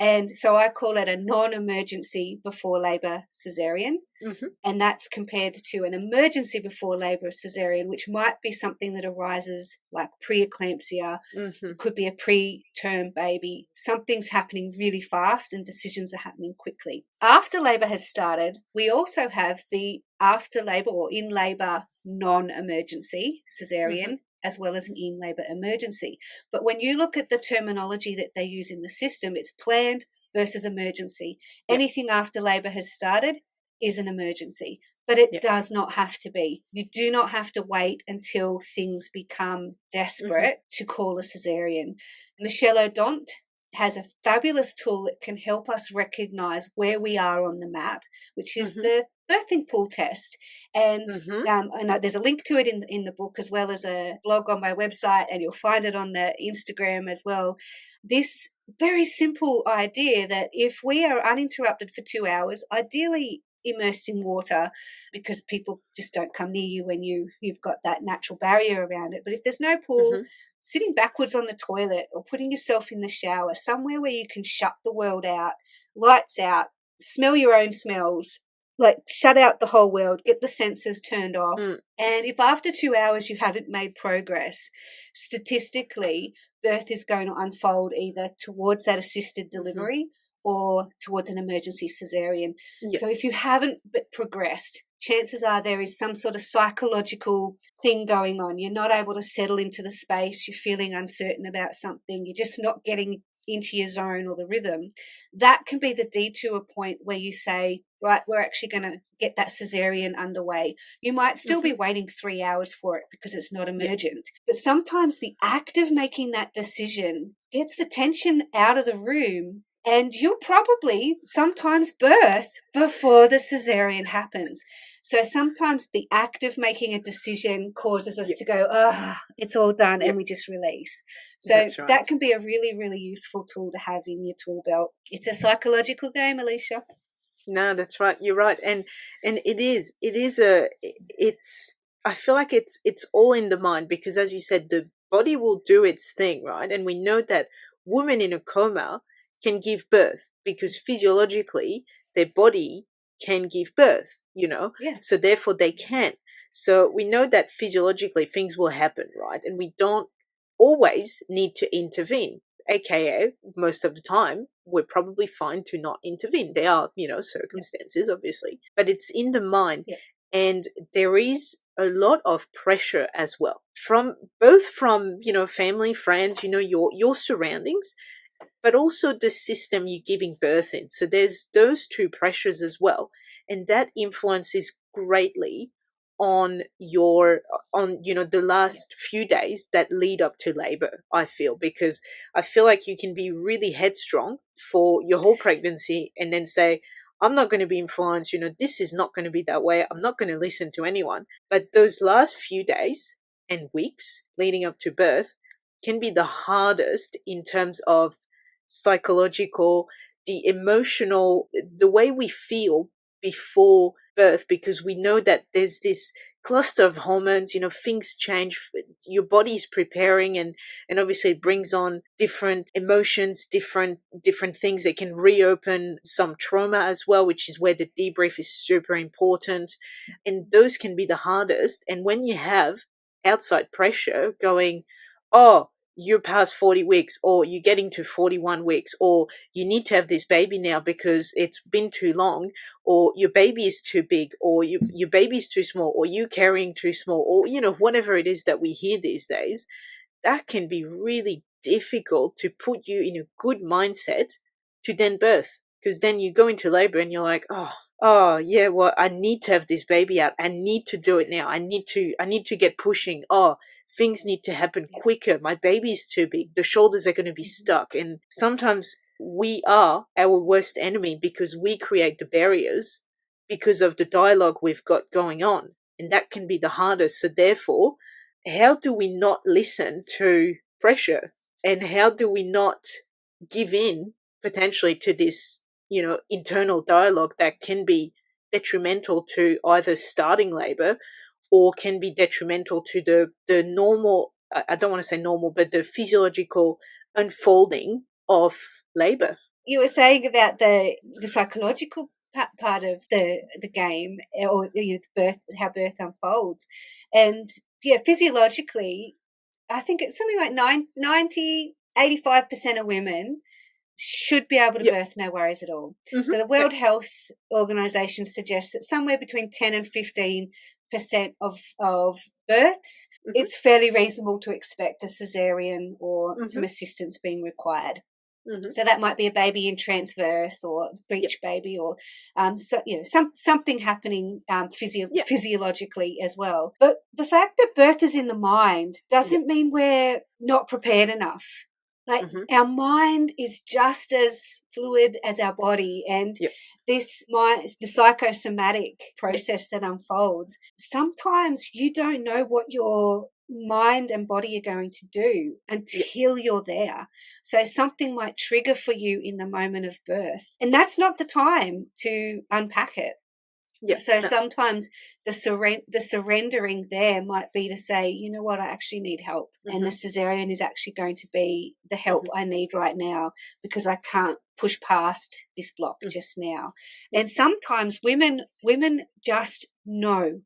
And so I call it a non-emergency before labour cesarean, and that's compared to an emergency before labour cesarean, which might be something that arises like preeclampsia, could be a preterm baby. Something's happening really fast and decisions are happening quickly. After labour has started, we also have the after labour or in labour non-emergency cesarean, as well as an in-labour emergency. But when you look at the terminology that they use in the system, it's planned versus emergency. Anything after labour has started is an emergency, but it does not have to be. You do not have to wait until things become desperate to call a cesarean. Michelle O'Donnell has a fabulous tool that can help us recognise where we are on the map, which is the birthing pool test. And there's a link to it in the book, as well as a blog on my website, and you'll find it on the Instagram as well. This very simple idea that if we are uninterrupted for 2 hours, ideally immersed in water, because people just don't come near you when you've got that natural barrier around it. But if there's no pool, sitting backwards on the toilet or putting yourself in the shower, somewhere where you can shut the world out, lights out, smell your own smells, like shut out the whole world, get the senses turned off. And if after 2 hours you haven't made progress, statistically, birth is going to unfold either towards that assisted delivery or towards an emergency cesarean. So if you haven't progressed, chances are there is some sort of psychological thing going on. You're not able to settle into the space. You're feeling uncertain about something. You're just not getting into your zone or the rhythm. That can be the detour point where you say, right, we're actually going to get that cesarean underway. You might still be waiting 3 hours for it because it's not emergent. But sometimes the act of making that decision gets the tension out of the room, and you'll probably sometimes birth before the cesarean happens. So sometimes the act of making a decision causes us to go, it's all done, and we just release. So that can be a really, really useful tool to have in your tool belt. It's a psychological game, Alicia. No, that's right. You're right. And it's I feel like it's all in the mind, because as you said, the body will do its thing, right? And we know that women in a coma can give birth because physiologically their body can give birth, so therefore they can. So we know that physiologically things will happen, right? And we don't always need to intervene, aka most of the time we're probably fine to not intervene. There are, circumstances, obviously, but it's in the mind. And there is a lot of pressure as well from family, friends, your surroundings, but also the system you're giving birth in. So there's those two pressures as well. And that influences greatly on the last few days that lead up to labor, I feel, because I feel like you can be really headstrong for your whole pregnancy and then say, I'm not going to be influenced, this is not going to be that way, I'm not going to listen to anyone. But those last few days and weeks leading up to birth can be the hardest in terms of psychological, the emotional, the way we feel before birth, because we know that there's this cluster of hormones, things change, your body's preparing, and obviously it brings on different emotions, different things that can reopen some trauma as well, which is where the debrief is super important. And those can be the hardest. And when you have outside pressure going, oh, you're past 40 weeks, or you're getting to 41 weeks, or you need to have this baby now because it's been too long, or your baby is too big, or your baby's too small, or you carrying too small, or whatever it is that we hear these days, that can be really difficult to put you in a good mindset to then birth, because then you go into labor and you're like, oh yeah, well, I need to have this baby out, I need to do it now, I need to get pushing, things need to happen quicker, my baby is too big, the shoulders are going to be stuck. And sometimes we are our worst enemy because we create the barriers because of the dialogue we've got going on, and that can be the hardest. So therefore, how do we not listen to pressure, and how do we not give in potentially to this internal dialogue that can be detrimental to either starting labor, or can be detrimental to the normal, I don't want to say normal, but the physiological unfolding of labor. You were saying about the psychological part of the game, or birth, how birth unfolds, and physiologically, I think it's something like 85% of women should be able to birth no worries at all. Mm-hmm. So the World Health Organization suggests that somewhere between 10 and 15% of births, it's fairly reasonable to expect a cesarean or some assistance being required. Mm-hmm. So that might be a baby in transverse, or breech baby, or something happening physiologically as well. But the fact that birth is in the mind doesn't mean we're not prepared enough. Like our mind is just as fluid as our body, and this mind, the psychosomatic process that unfolds, sometimes you don't know what your mind and body are going to do until you're there. So something might trigger for you in the moment of birth, and that's not the time to unpack it. Sometimes the surrendering there might be to say, you know what, I actually need help, and the cesarean is actually going to be the help I need right now, because I can't push past this block just now. And sometimes women just know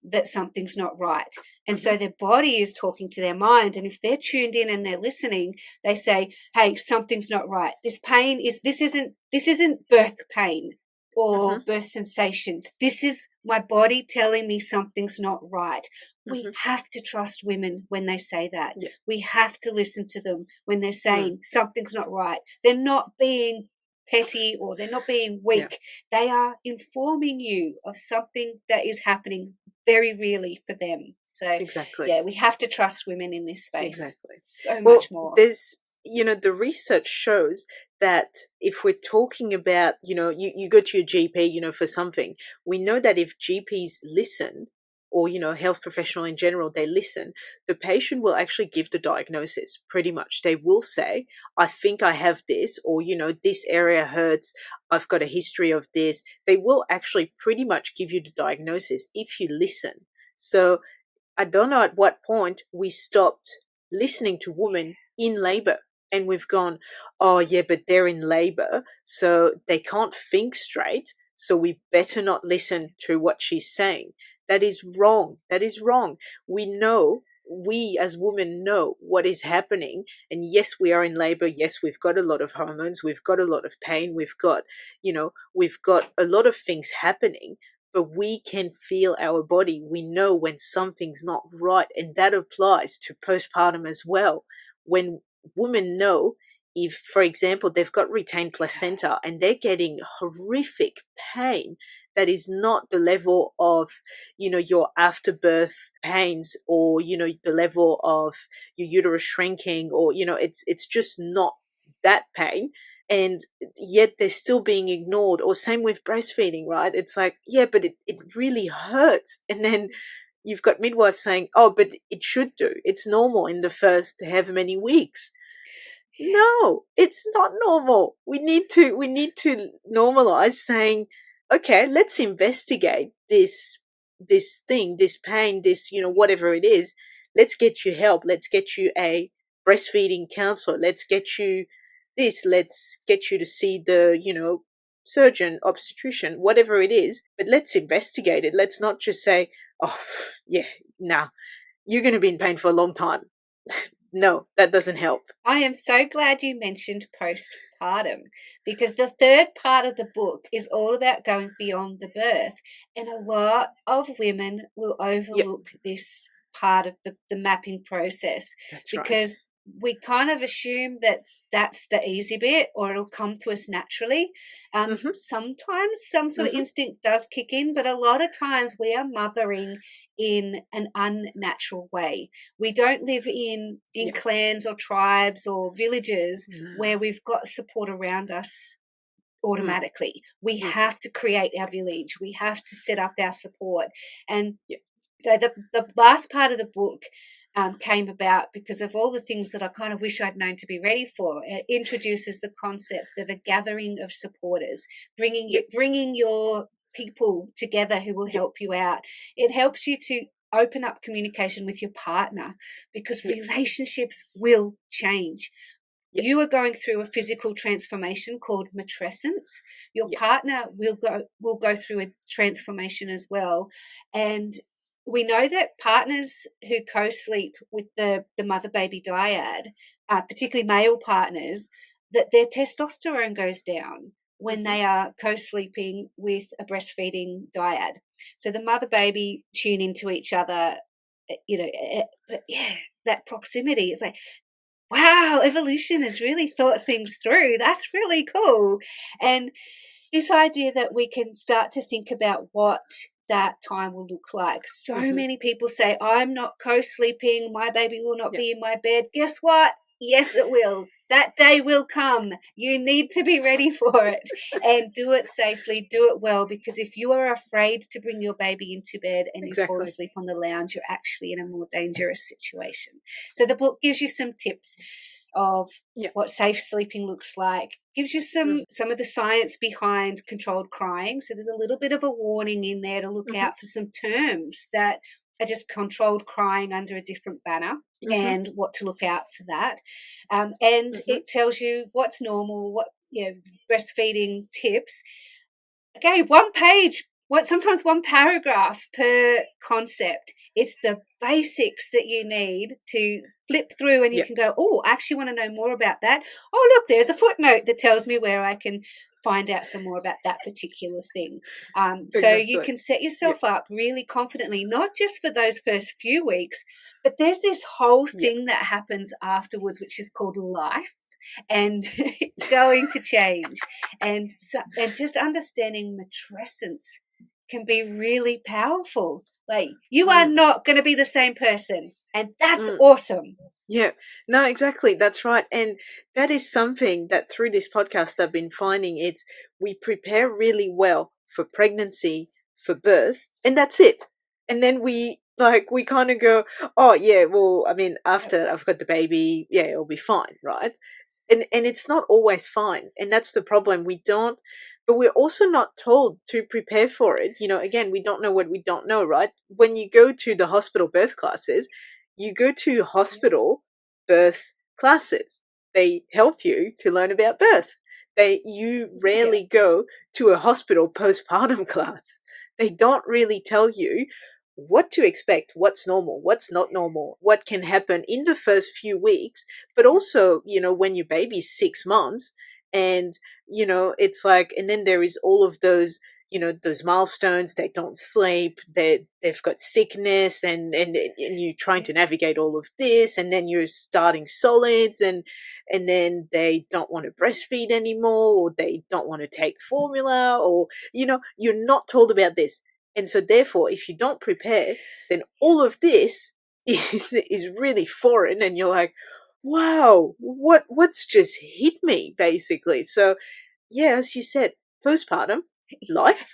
that something's not right, and so their body is talking to their mind, and if they're tuned in and they're listening, they say, hey, something's not right. This isn't birth pain or birth sensations. This is my body telling me something's not right. We have to trust women when they say that. We have to listen to them when they're saying something's not right. They're not being petty, or they're not being weak. They are informing you of something that is happening very really for them. So we have to trust women in this space. So much more. There's the research shows that if we're talking about, you go to your GP, for something, we know that if GPs listen, or, health professional in general, they listen, the patient will actually give the diagnosis pretty much. They will say, I think I have this, or, this area hurts, I've got a history of this. They will actually pretty much give you the diagnosis if you listen. So I don't know at what point we stopped listening to women in labor, and we've gone, oh yeah, but they're in labor, so they can't think straight, so we better not listen to what she's saying. That is wrong. That is wrong. We as women know what is happening, and yes, we are in labor. Yes, we've got a lot of hormones, we've got a lot of pain, we've got a lot of things happening, but we can feel our body. We know when something's not right, and that applies to postpartum as well. When women know, if, for example, they've got retained placenta and they're getting horrific pain that is not the level of, your afterbirth pains, or, the level of your uterus shrinking, or, it's just not that pain. And yet they're still being ignored. Or same with breastfeeding, right? It's like, yeah, but it really hurts. And then you've got midwives saying, oh, but it should do. It's normal in the first however many weeks. No, it's not normal. We need to normalize saying, okay, let's investigate this this thing, this pain, this, whatever it is, let's get you help. Let's get you a breastfeeding counselor. Let's get you this. Let's get you to see the, surgeon, obstetrician, whatever it is. But let's investigate it. Let's not just say, oh, yeah, nah, you're going to be in pain for a long time. No, that doesn't help. I am so glad you mentioned postpartum, because the third part of the book is all about going beyond the birth. And a lot of women will overlook this part of the mapping process. That's because right. we kind of assume that that's the easy bit, or it'll come to us naturally. Sometimes some sort of instinct does kick in, but a lot of times we are mothering in an unnatural way. We don't live in clans or tribes or villages where we've got support around us automatically. We have to create our village. We have to set up our support. And so the last part of the book came about because of all the things that I kind of wish I'd known to be ready for. It introduces the concept of a gathering of supporters, bringing your people together who will help you out. It helps you to open up communication with your partner, because relationships will change. You are going through a physical transformation called matrescence. Your partner will go through a transformation as well. And we know that partners who co-sleep with the mother-baby dyad, particularly male partners, that their testosterone goes down when they are co-sleeping with a breastfeeding dyad. So the mother-baby tune into each other, but that proximity is like, wow, evolution has really thought things through. That's really cool. And this idea that we can start to think about what that time will look like. So many people say, I'm not co-sleeping, my baby will not be in my bed. Guess what? Yes, it will. That day will come. You need to be ready for it, and do it safely, do it well, because if you are afraid to bring your baby into bed and you fall asleep on the lounge, you're actually in a more dangerous situation. So the book gives you some tips of what safe sleeping looks like, gives you some of the science behind controlled crying. So there's a little bit of a warning in there to look out for some terms that are just controlled crying under a different banner, and what to look out for that. And it tells you what's normal, what breastfeeding tips. Okay, one page, sometimes one paragraph per concept. It's the basics that you need to flip through, and you can go, oh, I actually want to know more about that. Oh, look, there's a footnote that tells me where I can find out some more about that particular thing. So you can set yourself up really confidently, not just for those first few weeks, but there's this whole thing that happens afterwards, which is called life. And it's going to change. And just understanding matrescence can be really powerful. Like, you are not going to be the same person, and that's awesome. Yeah, no, exactly. That's right. And that is something that through this podcast I've been finding, we prepare really well for pregnancy, for birth, and that's it. And then we kind of go, oh yeah, well, I mean, after I've got the baby, yeah, it'll be fine, right? And it's not always fine. And that's the problem. But we're also not told to prepare for it. Again, we don't know what we don't know, right? When you go to the hospital birth classes, you go to hospital birth classes. They help you to learn about birth. You rarely go to a hospital postpartum class. They don't really tell you what to expect, what's normal, what's not normal, what can happen in the first few weeks, but also, when your baby's 6 months, and, it's like, and then there is all of those, those milestones. They don't sleep, they've got sickness, and you're trying to navigate all of this, and then you're starting solids, and then they don't want to breastfeed anymore, or they don't want to take formula, or, you're not told about this. And so therefore, if you don't prepare, then all of this is really foreign, and you're like, wow, what's just hit me, basically. So yeah, as you said, postpartum life,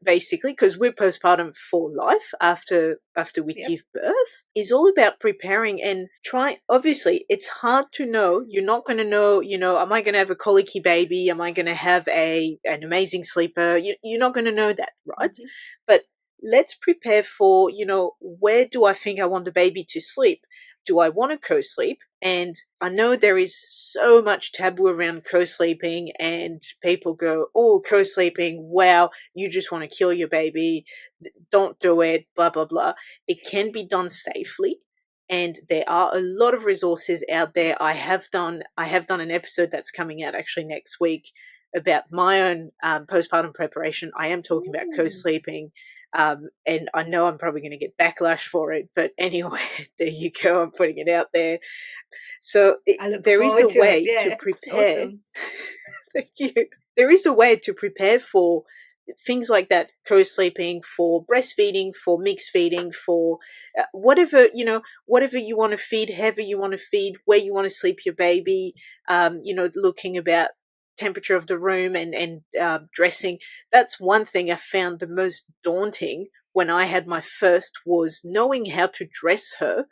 basically, because we're postpartum for life after we give birth, is all about preparing and trying. Obviously, it's hard to know. You're not going to know, am I going to have a colicky baby? Am I going to have an amazing sleeper? You're not going to know that, right? But let's prepare for, where do I think I want the baby to sleep? Do I want to co-sleep? And I know there is so much taboo around co-sleeping, and people go, oh, co-sleeping, wow, you just want to kill your baby. Don't do it, blah, blah, blah. It can be done safely. And there are a lot of resources out there. I have done an episode that's coming out actually next week about my own postpartum preparation. I am talking about co-sleeping. And I know I'm probably going to get backlash for it, but anyway, there you go. I'm putting it out there. So there is a way to prepare. Awesome. Thank you. There is a way to prepare for things like that, co-sleeping, for breastfeeding, for mixed feeding, for whatever you want to feed, however you want to feed, where you want to sleep your baby, looking about temperature of the room and dressing. That's one thing I found the most daunting when I had my first, was knowing how to dress her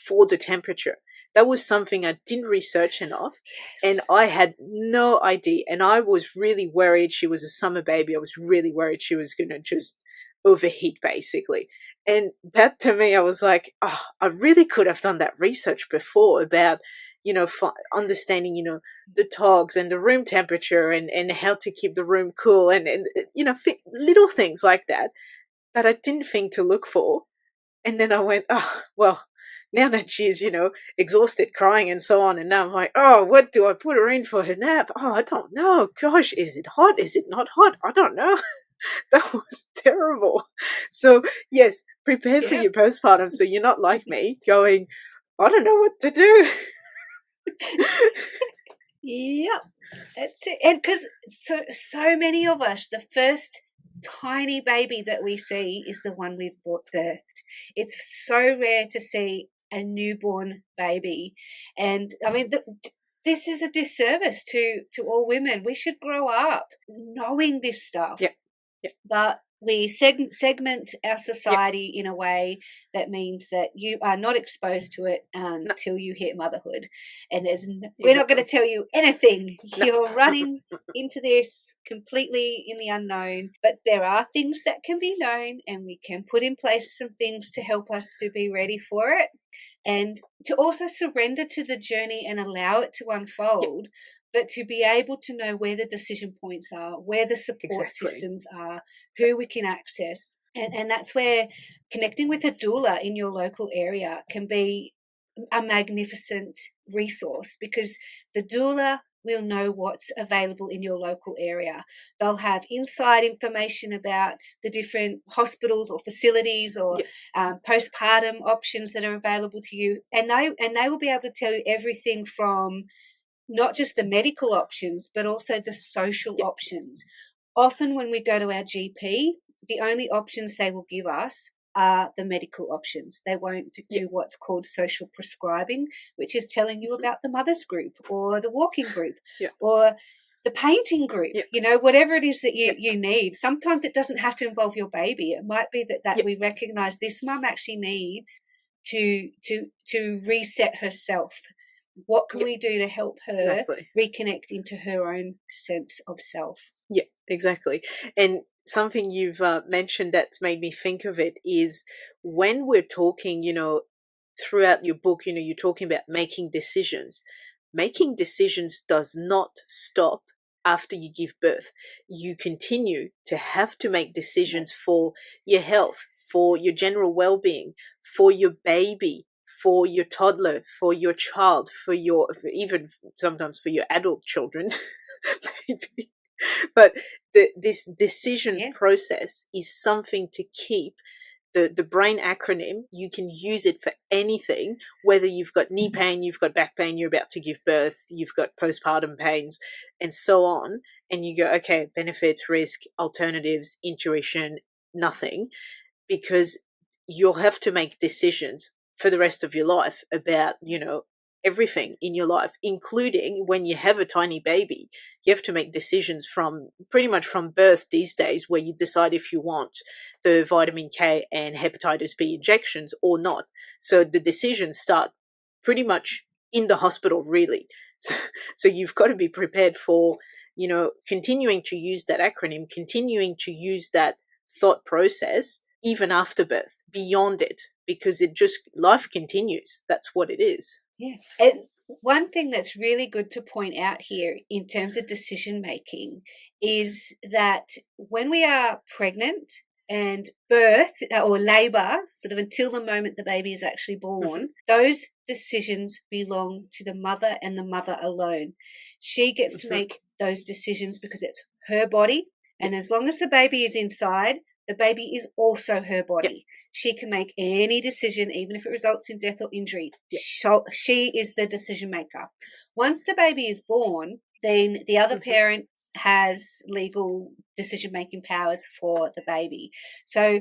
for the temperature. That was something I didn't research enough, and I had no idea. And I was really worried. She was a summer baby. I was really worried she was going to just overheat, basically. And that, to me, I was like, oh, I really could have done that research before about, understanding, the togs and the room temperature and how to keep the room cool and little things like that I didn't think to look for. And then I went, oh, well, now that she's, exhausted, crying and so on, and now I'm like, oh, what do I put her in for her nap? Oh, I don't know. Gosh, is it hot? Is it not hot? I don't know. That was terrible. So, yes, prepare for your postpartum so you're not like me going, I don't know what to do. Yep, that's it. And because so many of us, the first tiny baby that we see is the one we've birthed. It's so rare to see a newborn baby, and I mean, this is a disservice to all women. We should grow up knowing this stuff. Yeah. But we segment our society in a way that means that you are not exposed to it until you hit motherhood. And we're not going to tell you anything. No. You're running into this completely in the unknown. But there are things that can be known, and we can put in place some things to help us to be ready for it, and to also surrender to the journey and allow it to unfold. But to be able to know where the decision points are, where the support systems are, who we can access. And that's where connecting with a doula in your local area can be a magnificent resource, because the doula will know what's available in your local area. They'll have inside information about the different hospitals or facilities or postpartum options that are available to you. And they will be able to tell you everything from not just the medical options, but also the social options. Often when we go to our GP, the only options they will give us are the medical options. They won't do what's called social prescribing, which is telling you about the mother's group or the walking group or the painting group, whatever it is that you need. Sometimes it doesn't have to involve your baby. It might be that we recognize this mum actually needs to reset herself. What can we do to help her reconnect into her own sense of self? Yeah, exactly. And something you've mentioned that's made me think of it is when we're talking, throughout your book, you're talking about making decisions. Making decisions does not stop after you give birth. You continue to have to make decisions for your health, for your general well-being, for your baby, for your toddler, for your child, even sometimes for your adult children, maybe. But this decision process is something to keep. The brain acronym, you can use it for anything, whether you've got knee pain, you've got back pain, you're about to give birth, you've got postpartum pains, and so on. And you go, okay, benefits, risk, alternatives, intuition, nothing, because you'll have to make decisions for the rest of your life about, everything in your life, including when you have a tiny baby. You have to make decisions from pretty much from birth these days, where you decide if you want the vitamin K and hepatitis B injections or not. So the decisions start pretty much in the hospital, really. So you've got to be prepared for, continuing to use that acronym, continuing to use that thought process even after birth, beyond it, because life continues. That's what it is. Yeah. And one thing that's really good to point out here in terms of decision making is that when we are pregnant and birth or labor, sort of until the moment the baby is actually born, those decisions belong to the mother and the mother alone. She gets to make those decisions because it's her body. And as long as the baby is inside, the baby is also her body. She can make any decision, even if it results in death or injury. So she is the decision maker. Once the baby is born, then the other parent has legal decision-making powers for the baby. So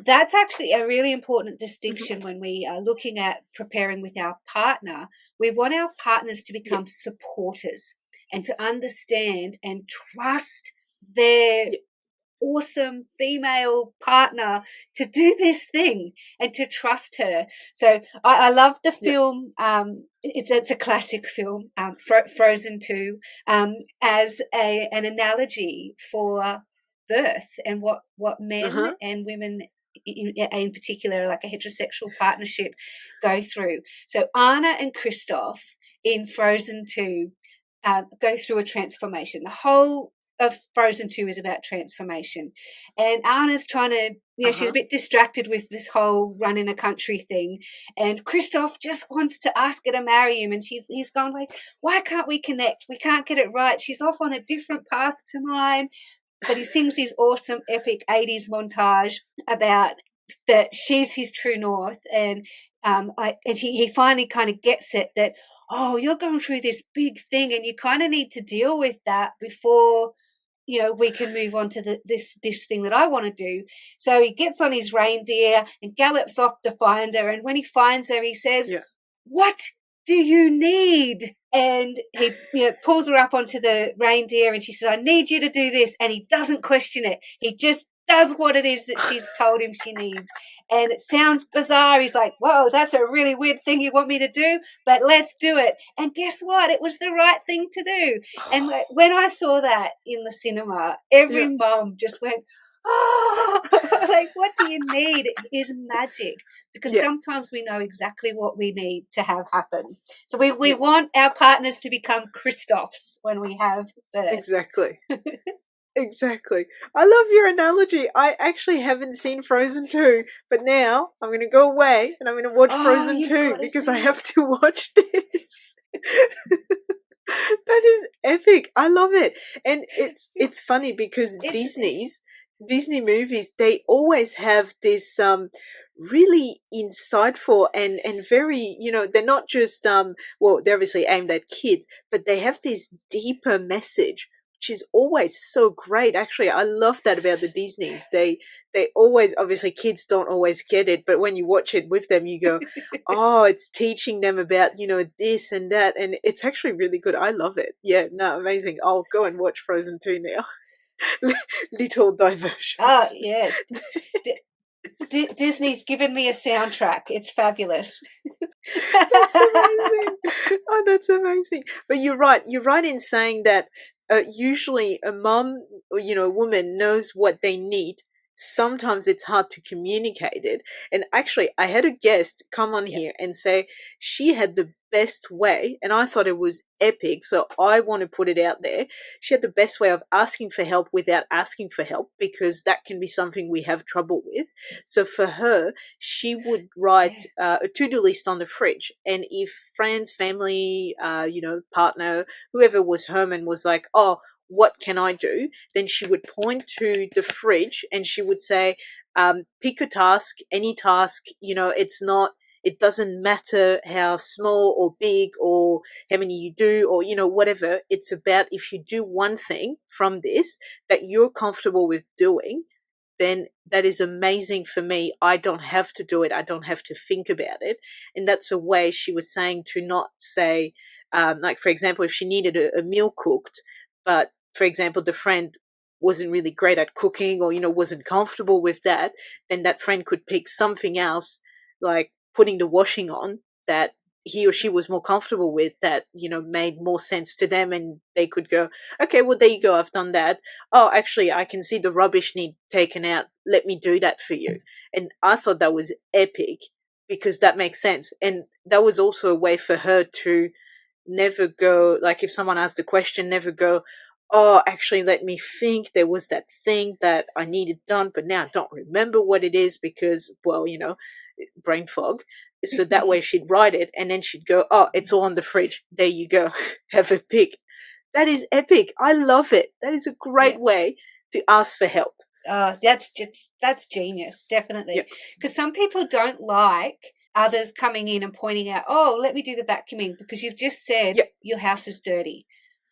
that's actually a really important distinction when we are looking at preparing with our partner. We want our partners to become supporters and to understand and trust their awesome female partner to do this thing and to trust her. So I love the film. It's a classic film, Frozen 2, as an analogy for birth and what men and women in particular, like a heterosexual partnership, go through. So Anna and Kristoff in Frozen 2 go through a transformation. The whole of Frozen 2 is about transformation. And Anna's trying to, she's a bit distracted with this whole running a country thing. And Kristoff just wants to ask her to marry him. And he's going like, why can't we connect? We can't get it right. She's off on a different path to mine. But he sings his awesome, epic 80s montage about that she's his true north. And he finally kind of gets it that, oh, you're going through this big thing and you kind of need to deal with that before we can move on to this thing that I want to do. So he gets on his reindeer and gallops off to find her. And when he finds her, he says, what do you need? And he pulls her up onto the reindeer and she says, I need you to do this. And he doesn't question it. He just does what it is that she's told him she needs. And it sounds bizarre. He's like, whoa, that's a really weird thing you want me to do, but let's do it. And guess what? It was the right thing to do. And when I saw that in the cinema, every mum just went, oh, like, what do you need? It is magic, because sometimes we know exactly what we need to have happen. So we want our partners to become Kristoffs when we have birth. Exactly. Exactly. I love your analogy. I actually haven't seen Frozen 2, but now I'm going to go away and I'm going to watch Frozen 2 because I have to watch this. That is epic. I love it. And it's funny because Disney movies, they always have this really insightful and very, they're not just they're obviously aimed at kids, but they have this deeper message, which is always so great. Actually, I love that about the Disneys. They always, obviously kids don't always get it, but when you watch it with them, you go, oh, it's teaching them about, this and that. And it's actually really good. I love it. Yeah, no, amazing. I'll go and watch Frozen 2 now. Little diversion. Oh, yeah. Disney's given me a soundtrack. It's fabulous. That's amazing. Oh, that's amazing. But you're right. You're right in saying that usually a mom, a woman knows what they need. Sometimes it's hard to communicate it. And actually, I had a guest come on here and say she had the best way, and I thought it was epic, so I want to put it out there. She had the best way of asking for help without asking for help, because that can be something we have trouble with. So for her, she would write a to-do list on the fridge, and if friends, family, partner, whoever was home and was like, oh, what can I do? Then she would point to the fridge and she would say, pick a task, any task, it doesn't matter how small or big or how many you do or, whatever. It's about if you do one thing from this that you're comfortable with doing, then that is amazing for me. I don't have to do it. I don't have to think about it. And that's a way she was saying to not say, like, for example, if she needed a meal cooked, but for example, the friend wasn't really great at cooking or, wasn't comfortable with that, then that friend could pick something else, like putting the washing on, that he or she was more comfortable with, that, made more sense to them, and they could go, okay, well, there you go, I've done that. Oh, actually, I can see the rubbish need taken out, let me do that for you. And I thought that was epic, because that makes sense. And that was also a way for her to never go, like, if someone asked a question, never go, oh, actually, let me think, there was that thing that I needed done, but now I don't remember what it is because, well, brain fog. So that way she'd write it, and then she'd go, oh, it's all on the fridge, there you go, have a pick. That is epic. I love it. That is a great way to ask for help. That's genius, definitely. Because some people don't like others coming in and pointing out, oh, let me do the vacuuming because you've just said your house is dirty.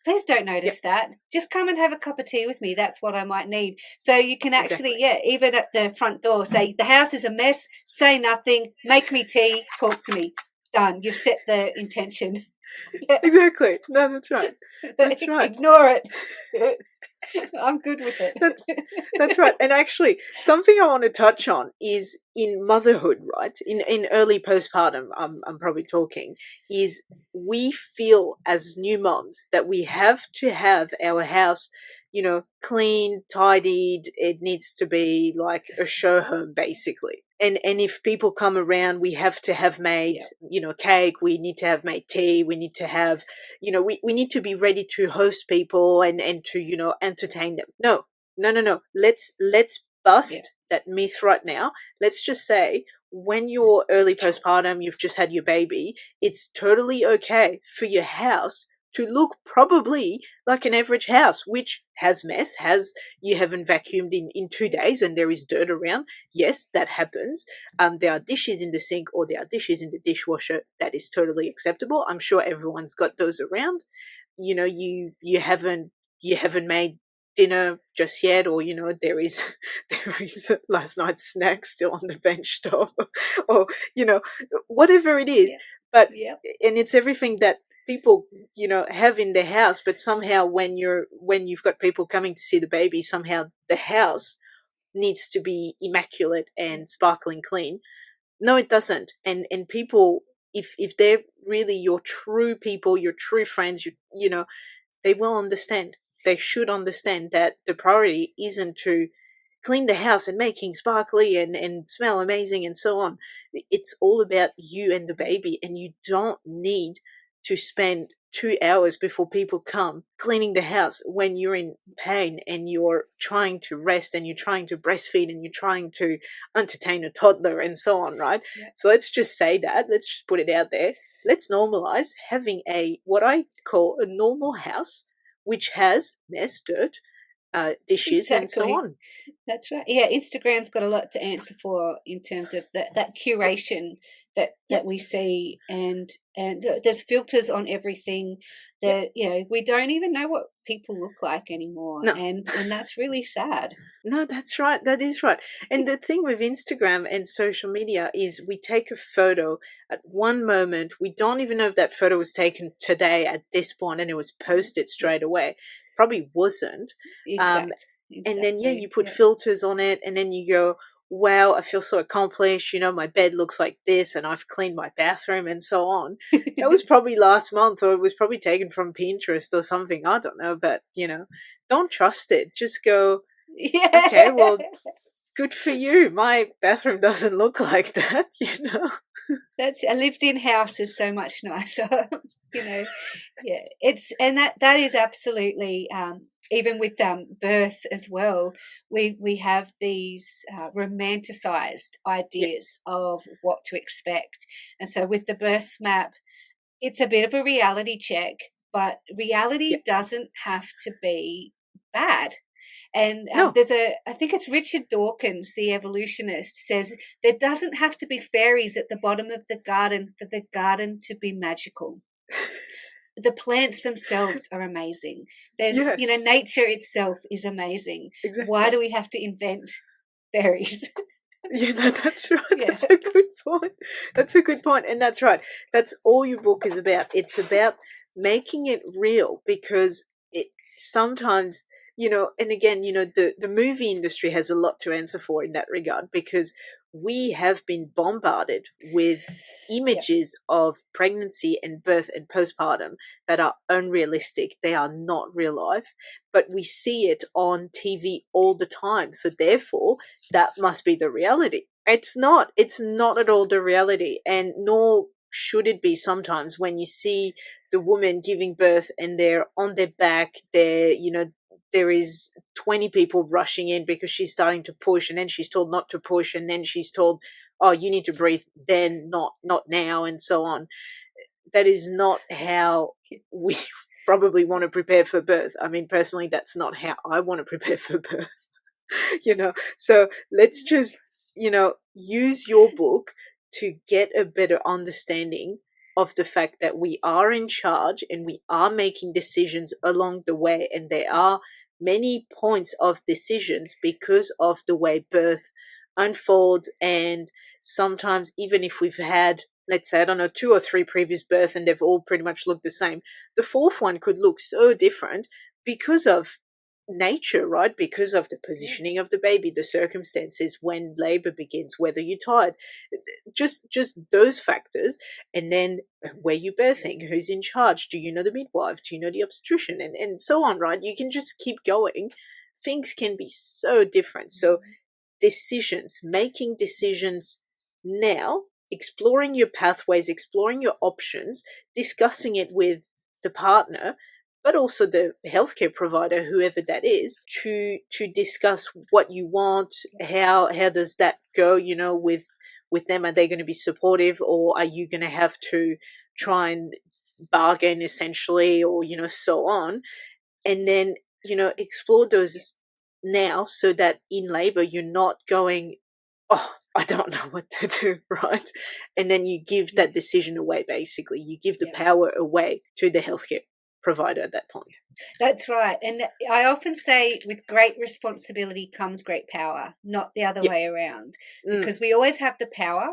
Please don't notice that. Just come and have a cup of tea with me. That's what I might need. So you can actually, even at the front door, say, the house is a mess, say nothing, make me tea, talk to me. Done. You've set the intention. Exactly. No, that's right. That's right. Ignore it. I'm good with it. That's right. And actually, something I want to touch on is in motherhood, right? In early postpartum, I'm probably talking, is we feel as new moms that we have to have our house, clean, tidied. It needs to be like a show home, basically. And if people come around, we have to have made, cake. We need to have made tea. We need to have, we need to be ready to host people and to, entertain them. No. Let's bust that myth right now. Let's just say, when you're early postpartum, you've just had your baby, it's totally okay for your house to look probably like an average house, which has mess, you haven't vacuumed in 2 days and there is dirt around. Yes, that happens. There are dishes in the sink or there are dishes in the dishwasher. That is totally acceptable. I'm sure everyone's got those around. You haven't made dinner just yet, or there is last night's snack still on the bench top, or whatever it is. But and it's everything that people have in their house, but somehow when you've got people coming to see the baby, somehow the house needs to be immaculate and sparkling clean. No, it doesn't. And people, if they're really your true people, your true friends, they will understand. They should understand that the priority isn't to clean the house and making sparkly and smell amazing and so on. It's all about you and the baby, and you don't need to spend 2 hours before people come cleaning the house when you're in pain and you're trying to rest and you're trying to breastfeed and you're trying to entertain a toddler and so on, right? So let's just say that. Let's just put it out there. Let's normalize having what I call a normal house, which has mess, dirt, dishes, and so on. That's right. Yeah, Instagram's got a lot to answer for in terms of that curation that we see, and there's filters on everything. That we don't even know what people look like anymore, and that's really sad. No, that's right. That is right. And the thing with Instagram and social media is we take a photo at one moment. We don't even know if that photo was taken today at this point and it was posted straight away. Probably wasn't. Exactly. And then, you put filters on it, and then you go, wow, I feel so accomplished. My bed looks like this and I've cleaned my bathroom and so on. That was probably last month, or it was probably taken from Pinterest or something. I don't know, but, don't trust it. Just go, okay, well, good for you. My bathroom doesn't look like that, That's a lived-in house is so much nicer, It's that is absolutely even with birth as well. We have these romanticized ideas of what to expect, and so with the birth map, it's a bit of a reality check, but reality doesn't have to be bad. And I think it's Richard Dawkins, the evolutionist, says there doesn't have to be fairies at the bottom of the garden for the garden to be magical. The plants themselves are amazing. There's, nature itself is amazing. Exactly. Why do we have to invent fairies? That's right. That's a good point. That's a good point. And that's right. That's all your book is about. It's about making it real, because it sometimes, and again, the movie industry has a lot to answer for in that regard, because we have been bombarded with images of pregnancy and birth and postpartum that are unrealistic. They are not real life, but we see it on TV all the time. So therefore, that must be the reality. It's not. It's not at all the reality, and nor should it be sometimes when you see the woman giving birth and they're on their back, there is 20 people rushing in because she's starting to push, and then she's told not to push, and then she's told, oh, you need to breathe then, not now, and so on. That is not how we probably want to prepare for birth. I mean, personally, that's not how I want to prepare for birth. So let's just use your book to get a better understanding of the fact that we are in charge and we are making decisions along the way, and there are many points of decisions because of the way birth unfolds. And sometimes, even if we've had, let's say, I don't know, 2 or 3 previous births and they've all pretty much looked the same, the fourth one could look so different because of nature, right? Because of the positioning of the baby, the circumstances, when labor begins, whether you're tired, just those factors. And then where you're birthing, who's in charge, do you know the midwife, do you know the obstetrician, and so on, right? You can just keep going. Things can be so different. So making decisions now, exploring your pathways, exploring your options, discussing it with the partner, but also the healthcare provider, whoever that is, to discuss what you want. How does that go, with them? Are they going to be supportive, or are you going to have to try and bargain essentially, or so on? And then explore those now, so that in labor you're not going, oh, I don't know what to do, right? And then you give that decision away. Basically, you give the power away to the healthcare provider at that point. That's right. And I often say with great responsibility comes great power, not the other way around, because we always have the power,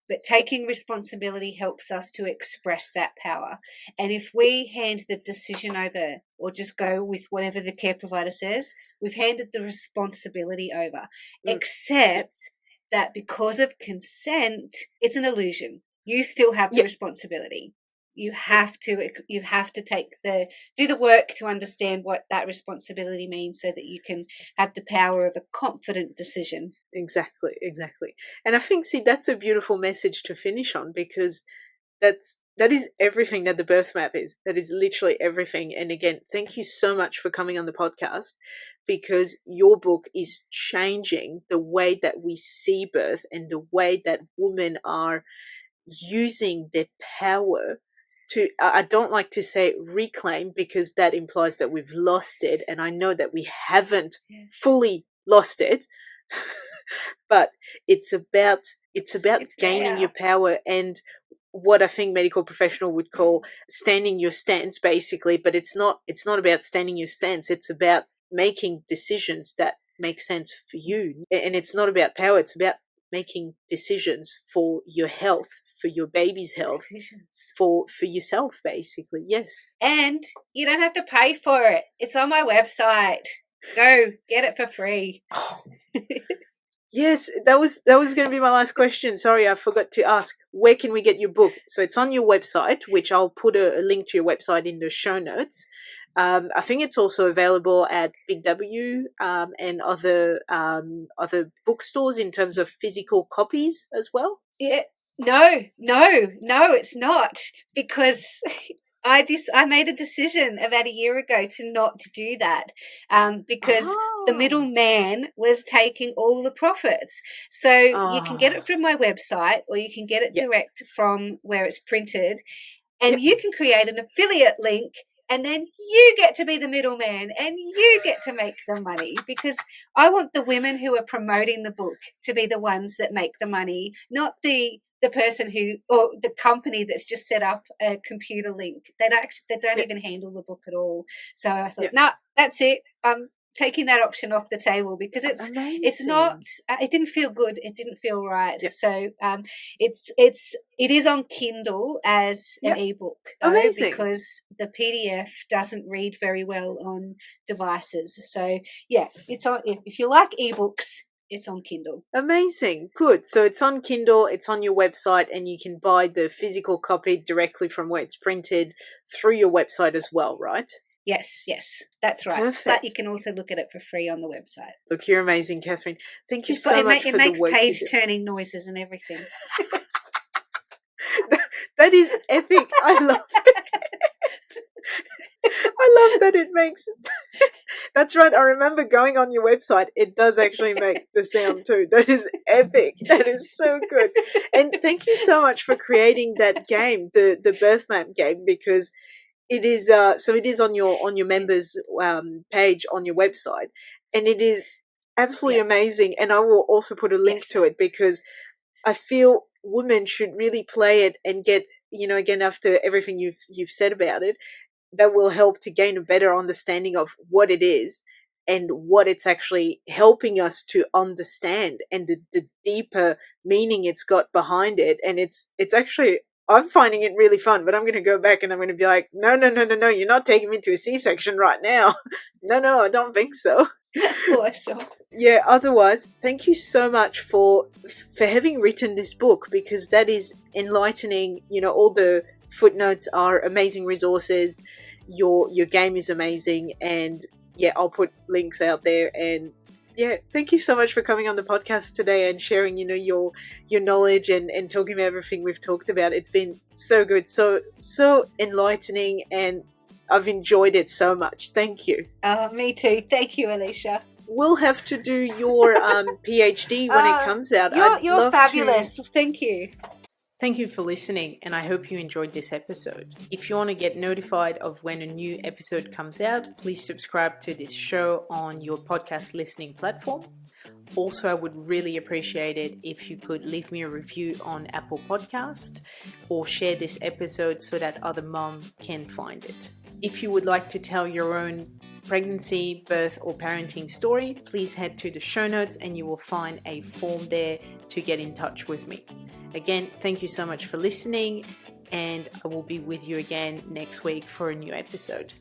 but taking responsibility helps us to express that power. And if we hand the decision over, or just go with whatever the care provider says, we've handed the responsibility over, except that because of consent, it's an illusion. You still have the responsibility. You have to do the work to understand what that responsibility means, so that you can have the power of a confident decision. Exactly. And I think, see, that's a beautiful message to finish on, because that is everything that the birth map is. That is literally everything. And again, thank you so much for coming on the podcast, because your book is changing the way that we see birth and the way that women are using their power to, I don't like to say reclaim, because that implies that we've lost it, and I know that we haven't fully lost it. But it's about gaining your power, and what I think medical professional would call standing your stance, basically. But it's not about standing your stance. It's about making decisions that make sense for you, and it's not about power. It's about making decisions for your health, for your baby's health, for yourself, basically. Yes. And you don't have to pay for it. It's on my website. Go get it for free. Yes, that was going to be my last question. Sorry, I forgot to ask. Where can we get your book? So it's on your website, which I'll put a link to your website in the show notes. I think it's also available at Big W and other bookstores in terms of physical copies as well. Yeah, no, it's not, because I made a decision about a year ago to not do that, because the middleman was taking all the profits. So you can get it from my website, or you can get it direct from where it's printed, and you can create an affiliate link, and then you get to be the middleman and you get to make the money, because I want the women who are promoting the book to be the ones that make the money, not the person who, or the company that's just set up a computer link. They don't even handle the book at all. So I thought, no, that's it. I'm taking that option off the table, because it's not, it didn't feel good. It didn't feel right. So it is on Kindle as an ebook, though, because the PDF doesn't read very well on devices. So it's on, if you like ebooks, it's on Kindle. Amazing. Good. So it's on Kindle, it's on your website, and you can buy the physical copy directly from where it's printed through your website as well, right? Yes, that's right. Perfect. But you can also look at it for free on the website. Look, you're amazing, Catherine. Thank you so much for the work you do. It makes page-turning noises and everything. That is epic. I love it. I love that it makes That's right. I remember going on your website. It does actually make the sound too. That is epic. That is so good. And thank you so much for creating that game, the birth map game, because it is so it is on your members page on your website, and it is absolutely amazing. And I will also put a link to it, because I feel women should really play it and get, again, after everything you've said about it, that will help to gain a better understanding of what it is and what it's actually helping us to understand, and the deeper meaning it's got behind it. And it's actually, I'm finding it really fun, but I'm going to go back and I'm going to be like, no, you're not taking me to a C-section right now. No, I don't think so. Awesome. Yeah, otherwise, thank you so much for having written this book, because that is enlightening. All the footnotes are amazing resources. Your game is amazing, and I'll put links out there. And thank you so much for coming on the podcast today and sharing your knowledge and talking about everything we've talked about. It's been so good, so enlightening, and I've enjoyed it so much. Thank you. Me too. Thank you, Alicia. We'll have to do your PhD when it comes out. You're fabulous. Thank you. Thank you for listening, and I hope you enjoyed this episode. If you want to get notified of when a new episode comes out, please subscribe to this show on your podcast listening platform. Also, I would really appreciate it if you could leave me a review on Apple Podcast or share this episode so that other moms can find it. If you would like to tell your own pregnancy, birth, or parenting story, please head to the show notes and you will find a form there to get in touch with me. Again, thank you so much for listening, and I will be with you again next week for a new episode.